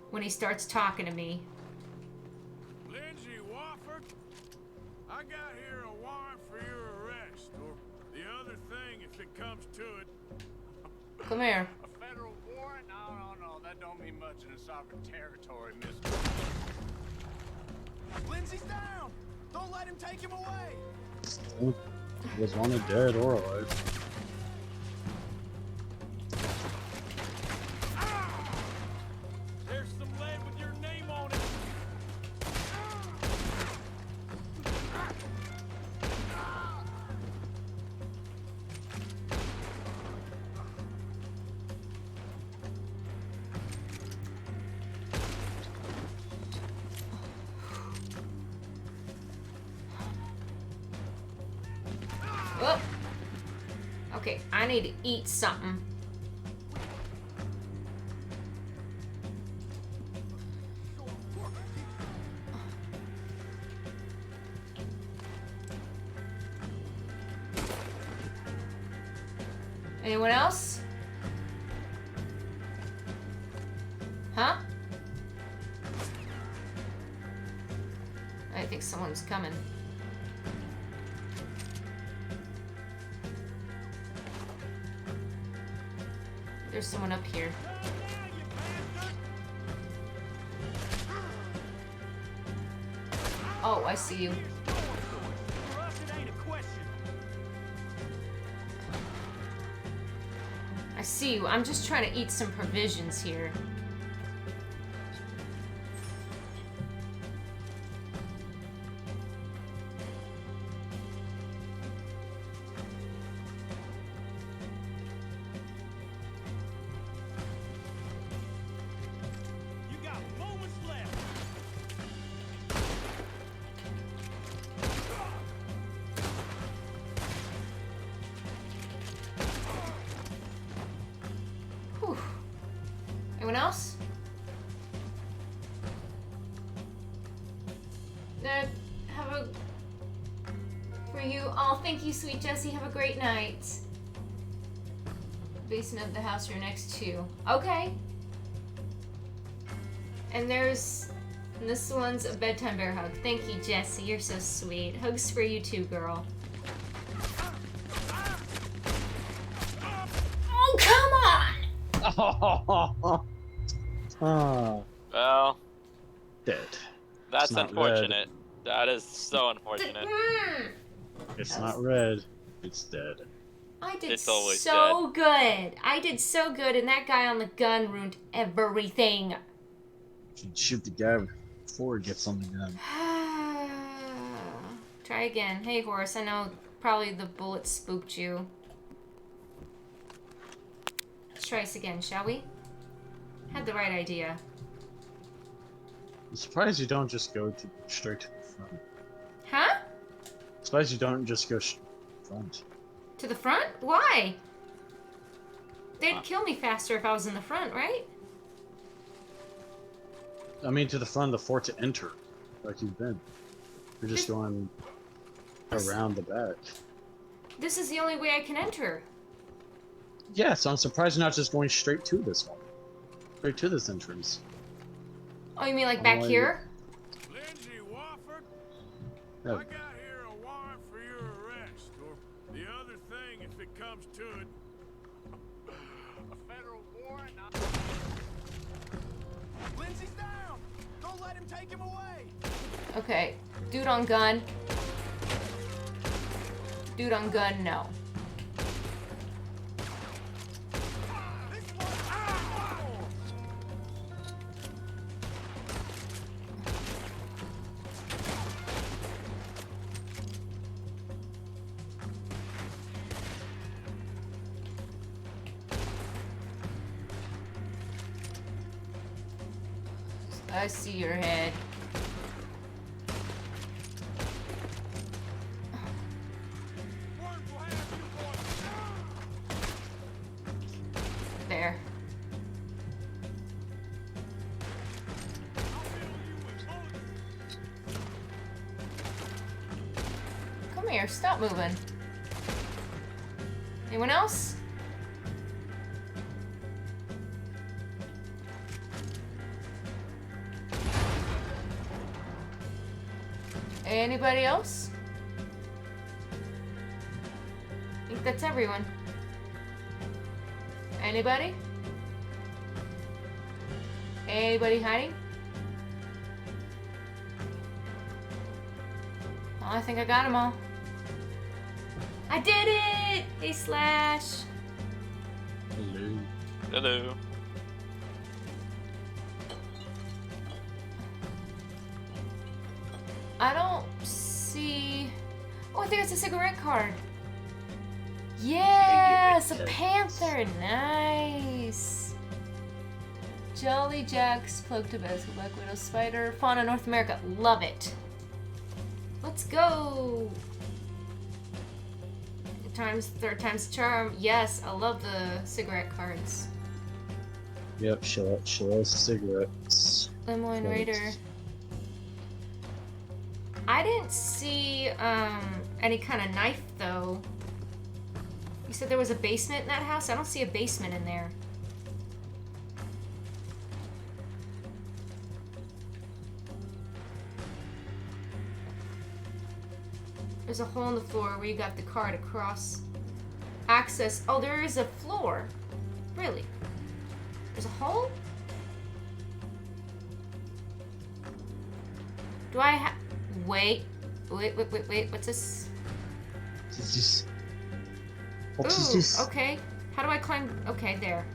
When he starts talking to me. Lindsey, Wofford, I got here a warrant for your arrest, or the other thing if it comes to it. Come here. A federal warrant? No, that don't mean much in a sovereign territory, mister. Lindsey's down! Don't let him take him away! Oh, he was wanted dead or alive. There's some lead with your name on it. Okay, I need to eat something. Anyone else? Huh? I think someone's coming. There's someone up here. Oh, I see you. I see you. I'm just trying to eat some provisions here. Anyone else? Have a... For you. Oh, thank you, sweet Jessie. Have a great night. Basement of the house you're next to. Okay. And there's... this one's a bedtime bear hug. Thank you, Jessie. You're so sweet. Hugs for you too, girl. Oh, come on! Oh. Well. Dead. That's It's not unfortunate. That is so unfortunate. It's not red. It's dead. I did It's always so good. I did so good, and that guy on the gun ruined everything. You should shoot the guy before he gets on the gun. Try again. Hey, Horace, I know probably the bullet spooked you. Let's try this again, shall we? Had the right idea. I'm surprised you don't just go straight to the front. Huh? I'm surprised you don't just go front. To the front? Why? They'd kill me faster if I was in the front, right? I mean, to the front of the fort to enter, like you've been. You're just going around the back. This is the only way I can enter. Yeah, so I'm surprised you're not just going straight to this one. Straight to this entrance. Oh, you mean like back here? Lindsey, Wofford, Yeah. I got here a warrant for your arrest, or the other thing if it comes to it. A federal warrant? Lindsey's down! Don't let him take him away! Okay. Dude on gun. Dude on gun, no. I see your head. There. Come here, stop moving. Anyone else? Anybody else? I think that's everyone. Anybody? Anybody hiding? Oh, I think I got them all. I did it! Hey, Slash. Hello. Hello. I don't see... Oh, I think it's a cigarette card. Yes! A panther! Nice! Jolly Jack's Cloak Tabasco, Black Widow Spider, Fauna North America. Love it. Let's go! third time's the charm. Yes, I love the cigarette cards. Yep, she loves cigarettes. Lemoyne Raider. I didn't see any kind of knife though. You said there was a basement in that house? I don't see a basement in there. There's a hole in the floor where you got the card across. Access. Oh, there is a floor. Really? There's a hole? Do I have... Wait. What's this? What's this? What Ooh, is this? okay. How do I climb? Okay, there.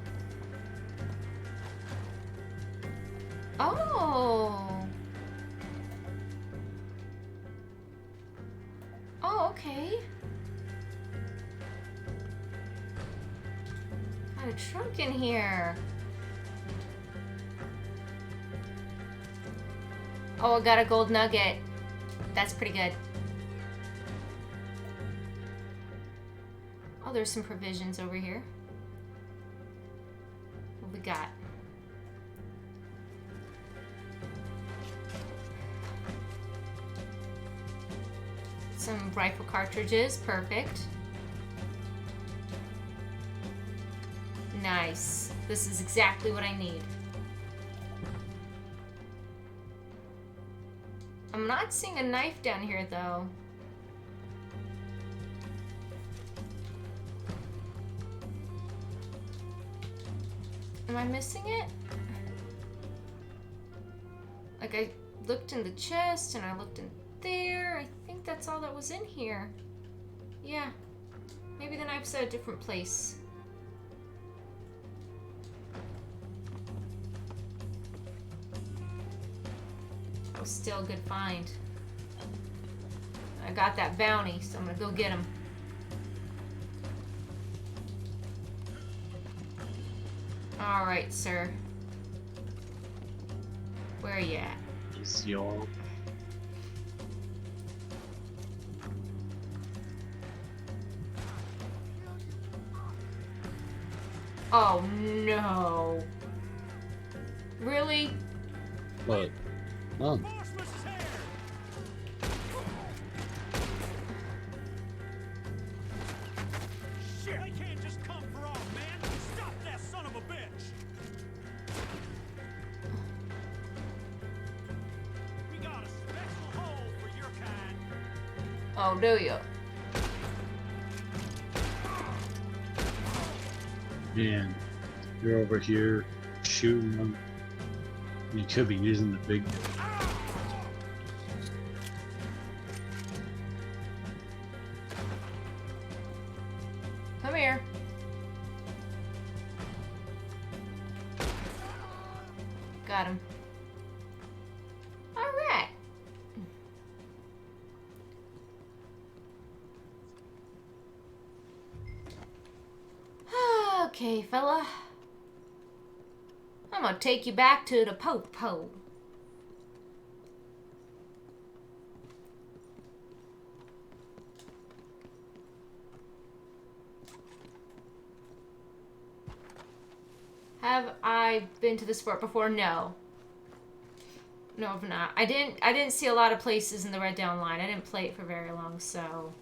Oh. Oh, okay. Got a trunk in here. Oh, I got a gold nugget. That's pretty good. Oh, there's some provisions over here. What we got? Some rifle cartridges. Perfect. Nice. This is exactly what I need. I'm not seeing a knife down here, though. Am I missing it? Like, I looked in the chest, and I looked in there. I think that's all that was in here. Yeah. Maybe the knife's at a different place. That was still a good find. I got that bounty, so I'm gonna go get him. Alright, sir. Where are you at? Just y'all. Oh no. Really? What? Oh. Shit, they can't just come for all, man. Stop that son of a bitch. We got a special hole for your kind. Oh, do you? Man, you're over here shooting them. You could be using the big. Come here. Got him. All right. Okay, fella. I'm gonna take you back to the po-po. Have I been to this fort before? No. No, I've not. I didn't see a lot of places in the Red Down line. I didn't play it for very long, so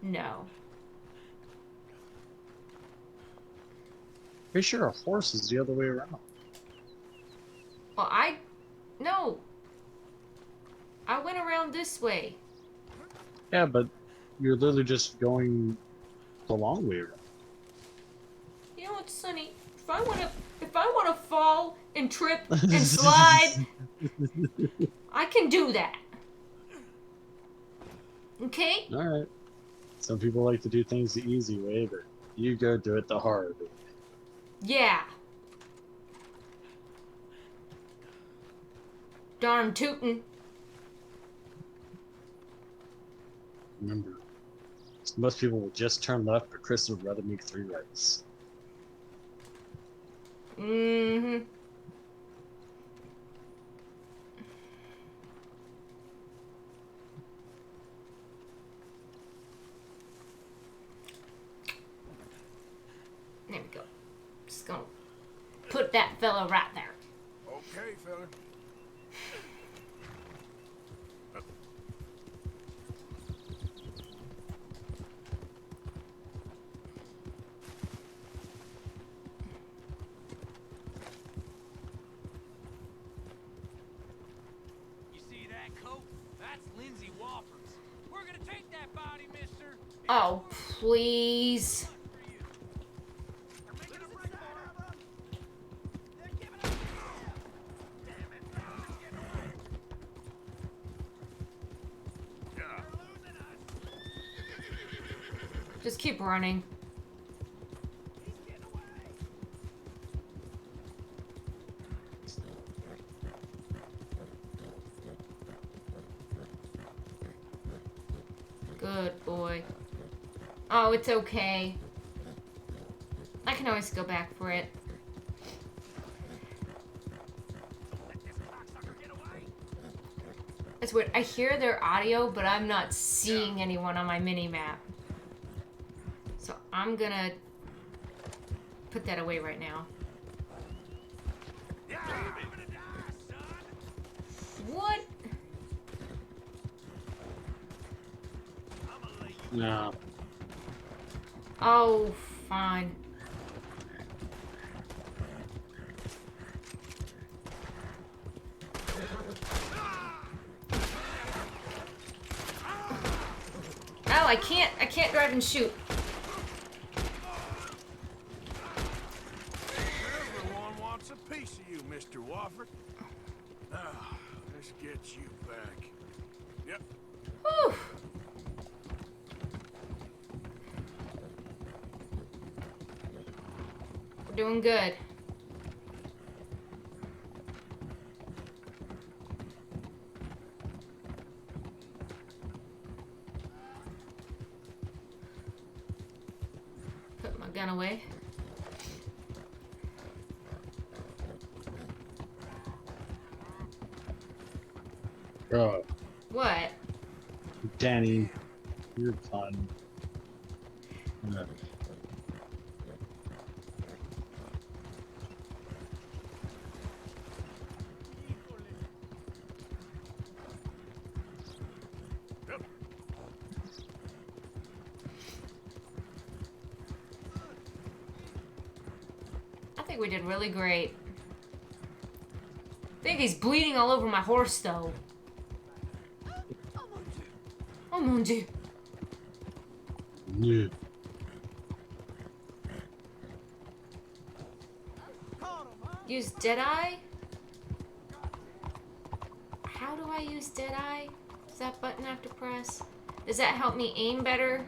no. Pretty sure a horse is the other way around. Well, no. I went around this way. Yeah, but you're literally just going the long way around. You know what, Sonny? If I wanna fall and trip and slide, I can do that. Okay? Alright. Some people like to do things the easy way, but you go do it the hard way. Yeah. Darn tootin'. Remember, most people will just turn left, but Chris would rather make 3 rights. Mm-hmm. put that fella right there. Okay, fella. You see that coat? That's Lindsey Wofford's. We're gonna take that body, mister. Oh, please. Just keep running. Good boy. Oh, it's okay. I can always go back for it. It's weird. I hear their audio, but I'm not seeing anyone on my mini-map. So I'm gonna put that away right now. What? No. Oh, fine. Oh, I can't drive and shoot. Everyone wants a piece of you, Mr. Wofford. Now, let's get you back. Yep. Whew. We're doing good. Put my gun away. Bro, What? Danny, you're fun. Yeah. I think we did really great. I think he's bleeding all over my horse, though. Oh, mon Dieu. Yeah. Use Deadeye? How do I use Deadeye? Does that button have to press? Does that help me aim better?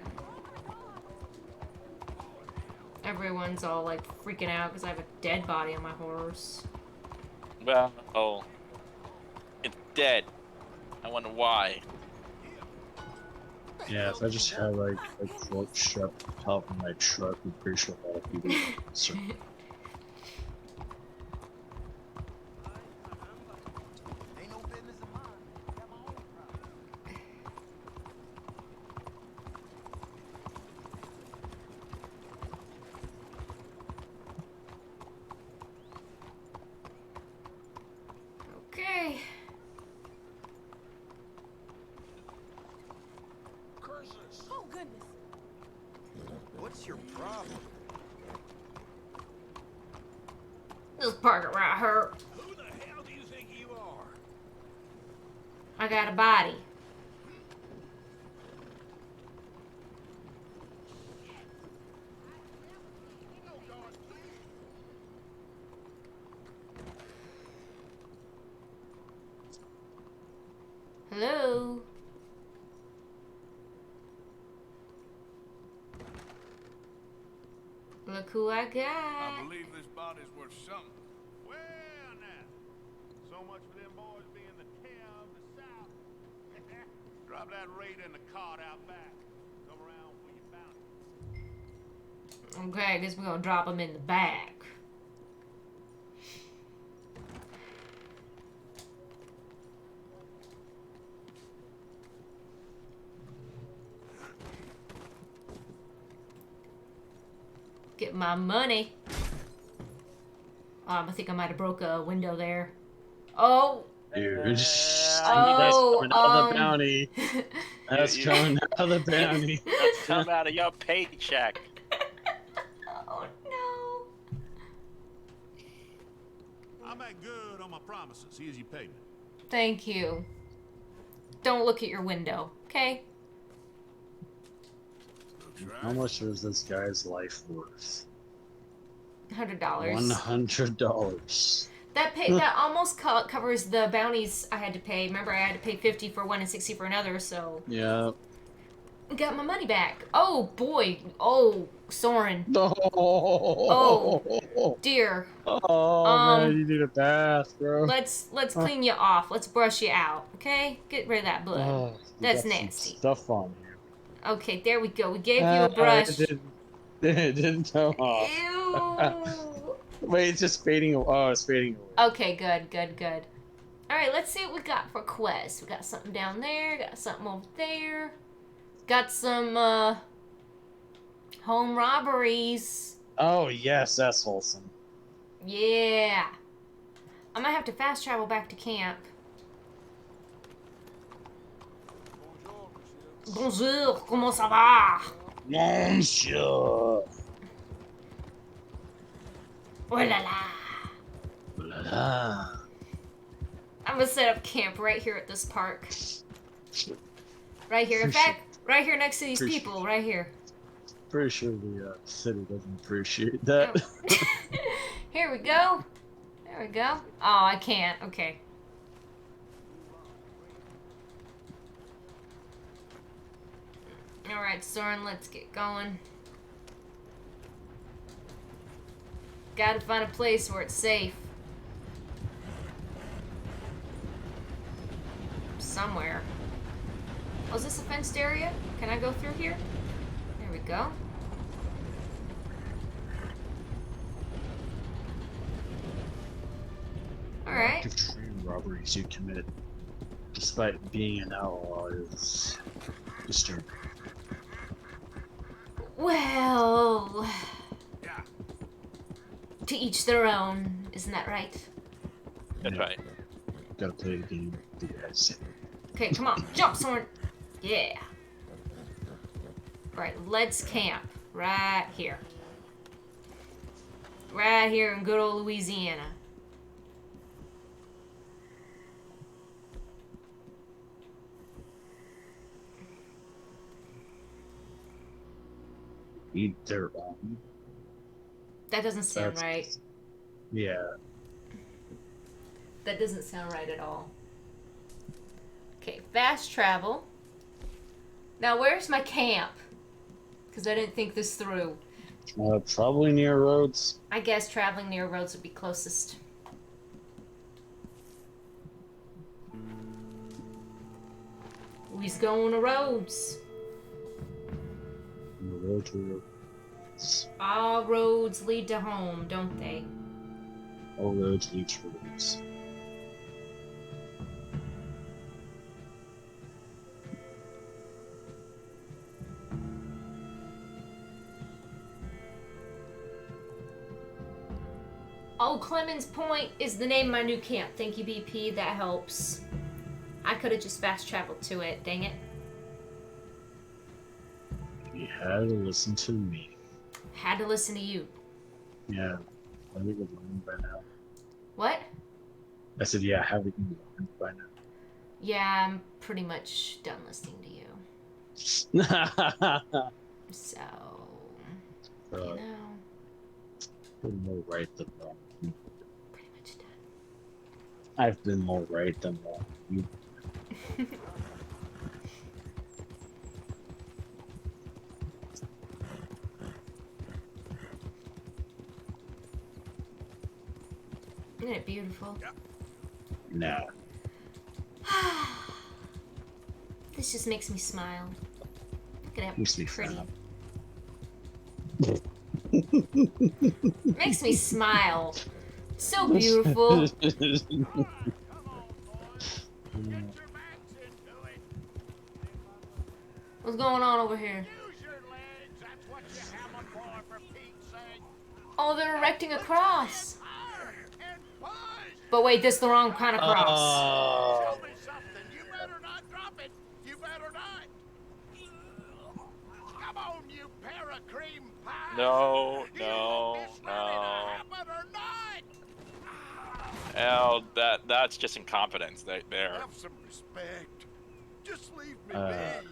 Everyone's all like freaking out because I have a dead body on my horse. Well, oh, it's dead. I wonder why. Yeah, if I just had like a corpse strapped to the top of my truck, I'm pretty sure a lot of people would be concerned. Okay. Oh, goodness. What's your problem? Just park it right here. Who the hell do you think you are? I got a body. Hello? Look who I I got. believe this body's worth something. Well, now. So much for them boys being the terror of the South. Drop that raider in the cart out back. Come around for your bounty. Okay, I guess we're gonna drop him in the back. Get my money. I think I might have broke a window there. Oh. Dude, that's coming out of the bounty. That's coming out of the bounty. That's coming out of your paycheck. Oh no. I make good on my promises. Here's your payment. Thank you. Don't look at your window, okay? How much was this guy's life worth? $100. $100. That almost covers the bounties I had to pay. Remember, I had to pay 50 for one and 60 for another, so... Yeah. Got my money back. Oh, boy. Oh, Soren. No. Oh, dear. Oh, man, you need a bath, bro. Let's clean you off. Let's brush you out, okay? Get rid of that blood. Oh, That's got some nasty. Stuff on you. Okay, there we go. We gave you a brush. It didn't come off. Ew. Wait, it's just fading away. Oh, it's fading away. Okay, good. Alright, let's see what we got for quests. We got something down there, got something over there. Got some, home robberies. Oh, yes, that's wholesome. Yeah. I might have to fast travel back to camp. Bonjour, comment ça va? Monsieur. Oh la la. Oh la la. I'm gonna set up camp right here at this park. Right here. In fact, right here next to these people. Right here. Pretty sure the city doesn't appreciate that. Here we go. There we go. Oh, I can't. Okay. Alright, Soren, let's get going. Gotta find a place where it's safe. Somewhere. Oh, is this a fenced area? Can I go through here? There we go. Alright. Extreme robberies you commit, despite being an outlaw, is disturbing. Well, to each their own, isn't that right? That's right. Gotta play the game the guys. Okay, come on, jump, Soren. Yeah. Right, let's camp right here. Right here in good old Louisiana. Eat their own. That doesn't sound right. Yeah. That doesn't sound right at all. Okay, fast travel. Now, where's my camp? Because I didn't think this through. Probably near Rhodes. I guess traveling near Rhodes would be closest. He's going to Rhodes. On the road to Rhodes. All roads lead to home, don't they? All roads lead to Rhodes. Oh, Clemens Point is the name of my new camp. Thank you, BP. That helps. I could have just fast traveled to it. Dang it. You had to listen to me. Had to listen to you. Yeah. I think we've learned by now. What? I said, yeah, have we learned by now? Yeah, I'm pretty much done listening to you. So, you know. Been more right than wrong. Pretty much done. I've been more right than wrong. You. Isn't it beautiful? Nah. This just makes me smile. Look at that. Makes me pretty. frown. Makes me smile. So beautiful. What's going on over here? Oh, they're erecting a cross. But wait, this is the wrong kind of cross. Show me something. You better not drop it. You better not. Come on, you pair of cream pies. No, You want this no. rally to happen or not? Oh, that's just incompetence right there. Have some respect. Just leave me Uh. be.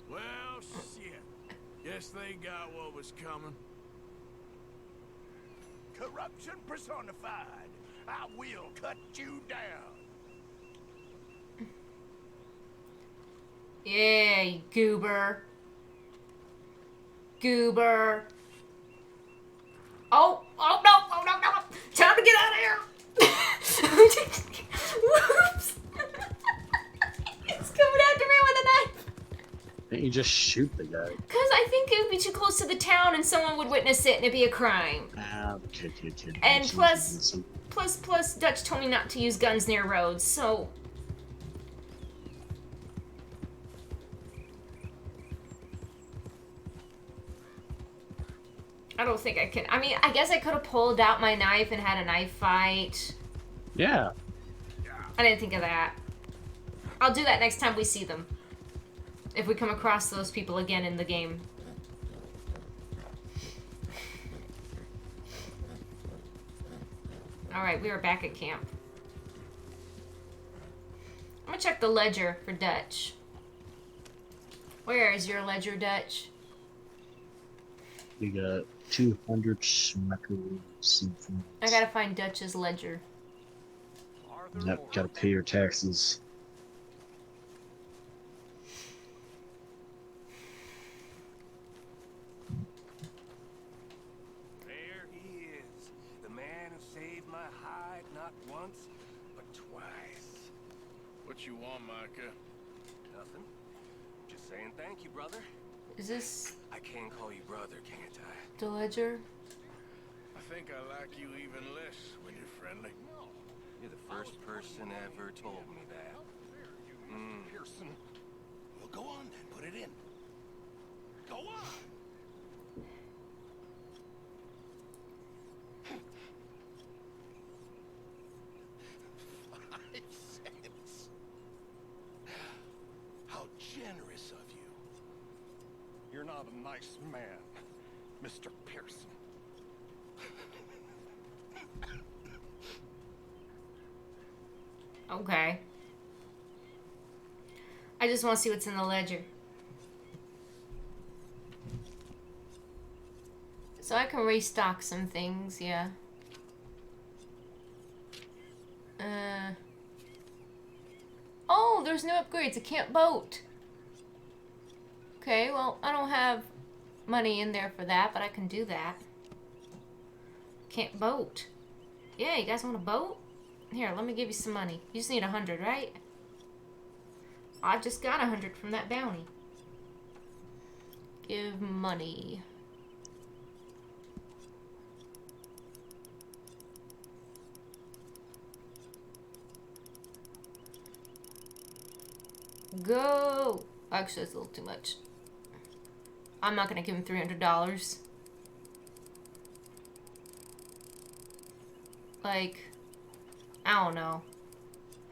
Well, shit. Guess they got what was coming. Corruption personified. I will cut you down. Yeah, you goober. Goober. Oh no, oh no, no. Time to get out of here. Whoops. It's coming after me with a knife. Can't you just shoot the guy? Because I think it would be too close to the town and someone would witness it and it'd be a crime. Kid. And plus, Dutch told me not to use guns near roads, so... I don't think I can. I mean, I guess I could have pulled out my knife and had a knife fight. Yeah. I didn't think of that. I'll do that next time we see them. If we come across those people again in the game. Alright, we are back at camp. I'm gonna check the ledger for Dutch. Where is your ledger, Dutch? We got 200 schmeckles. I gotta find Dutch's ledger. Yep, gotta pay your taxes. There he is. The man who saved my hide not once, but twice. What you want, Micah? Nothing. Just saying thank you, brother. Is this I can call you brother, can't I? the ledger? I think I like you even less when you're friendly. You're the first person ever told me that. Pearson. Well, go on then. Put it in. Go on. 5 cents. How generous of you. You're not a nice man, Mr. Pearson. Okay. I just want to see what's in the ledger. So I can restock some things, yeah. Oh, there's no upgrades. I can't boat. Okay, well, I don't have money in there for that, but I can do that. Can't boat. Yeah, you guys want to boat? Here, let me give you some money. You just need 100, right? I just got 100 from that bounty. Give money. Go! Actually, that's a little too much. I'm not gonna give him $300. Like, I don't know.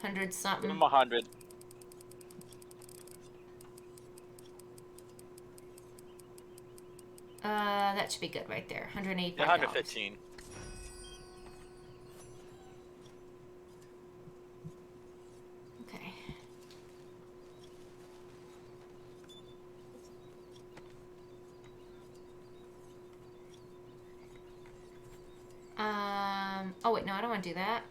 100 something. Give him 100. That should be good right there. $185. Yeah, 115. Okay. Oh wait, no, I don't want to do that.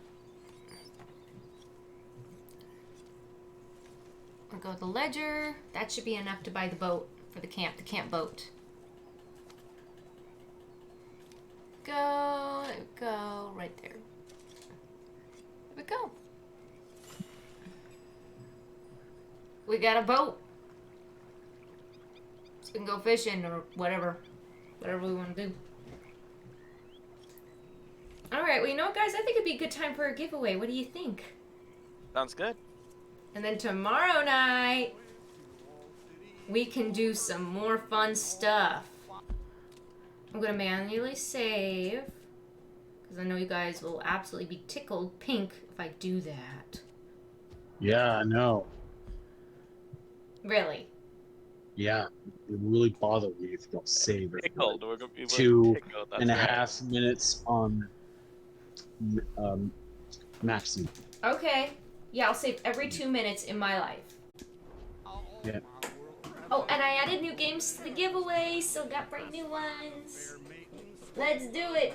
I'll go with the ledger. That should be enough to buy the boat for the camp boat. Go, right there. There we go. We got a boat. So we can go fishing or whatever we want to do. Alright, well, you know what, guys? I think it'd be a good time for a giveaway. What do you think? Sounds good. And then tomorrow night, we can do some more fun stuff. I'm going to manually save. Because I know you guys will absolutely be tickled pink if I do that. Yeah, I know. Really? Yeah, it really bothered me if you don't save it. Tickled. We're Two tickled. and a That's right. half minutes on maximum. Okay. Yeah, I'll save every 2 minutes in my life. Yeah. Oh, and I added new games to the giveaway, so got brand new ones. Let's do it.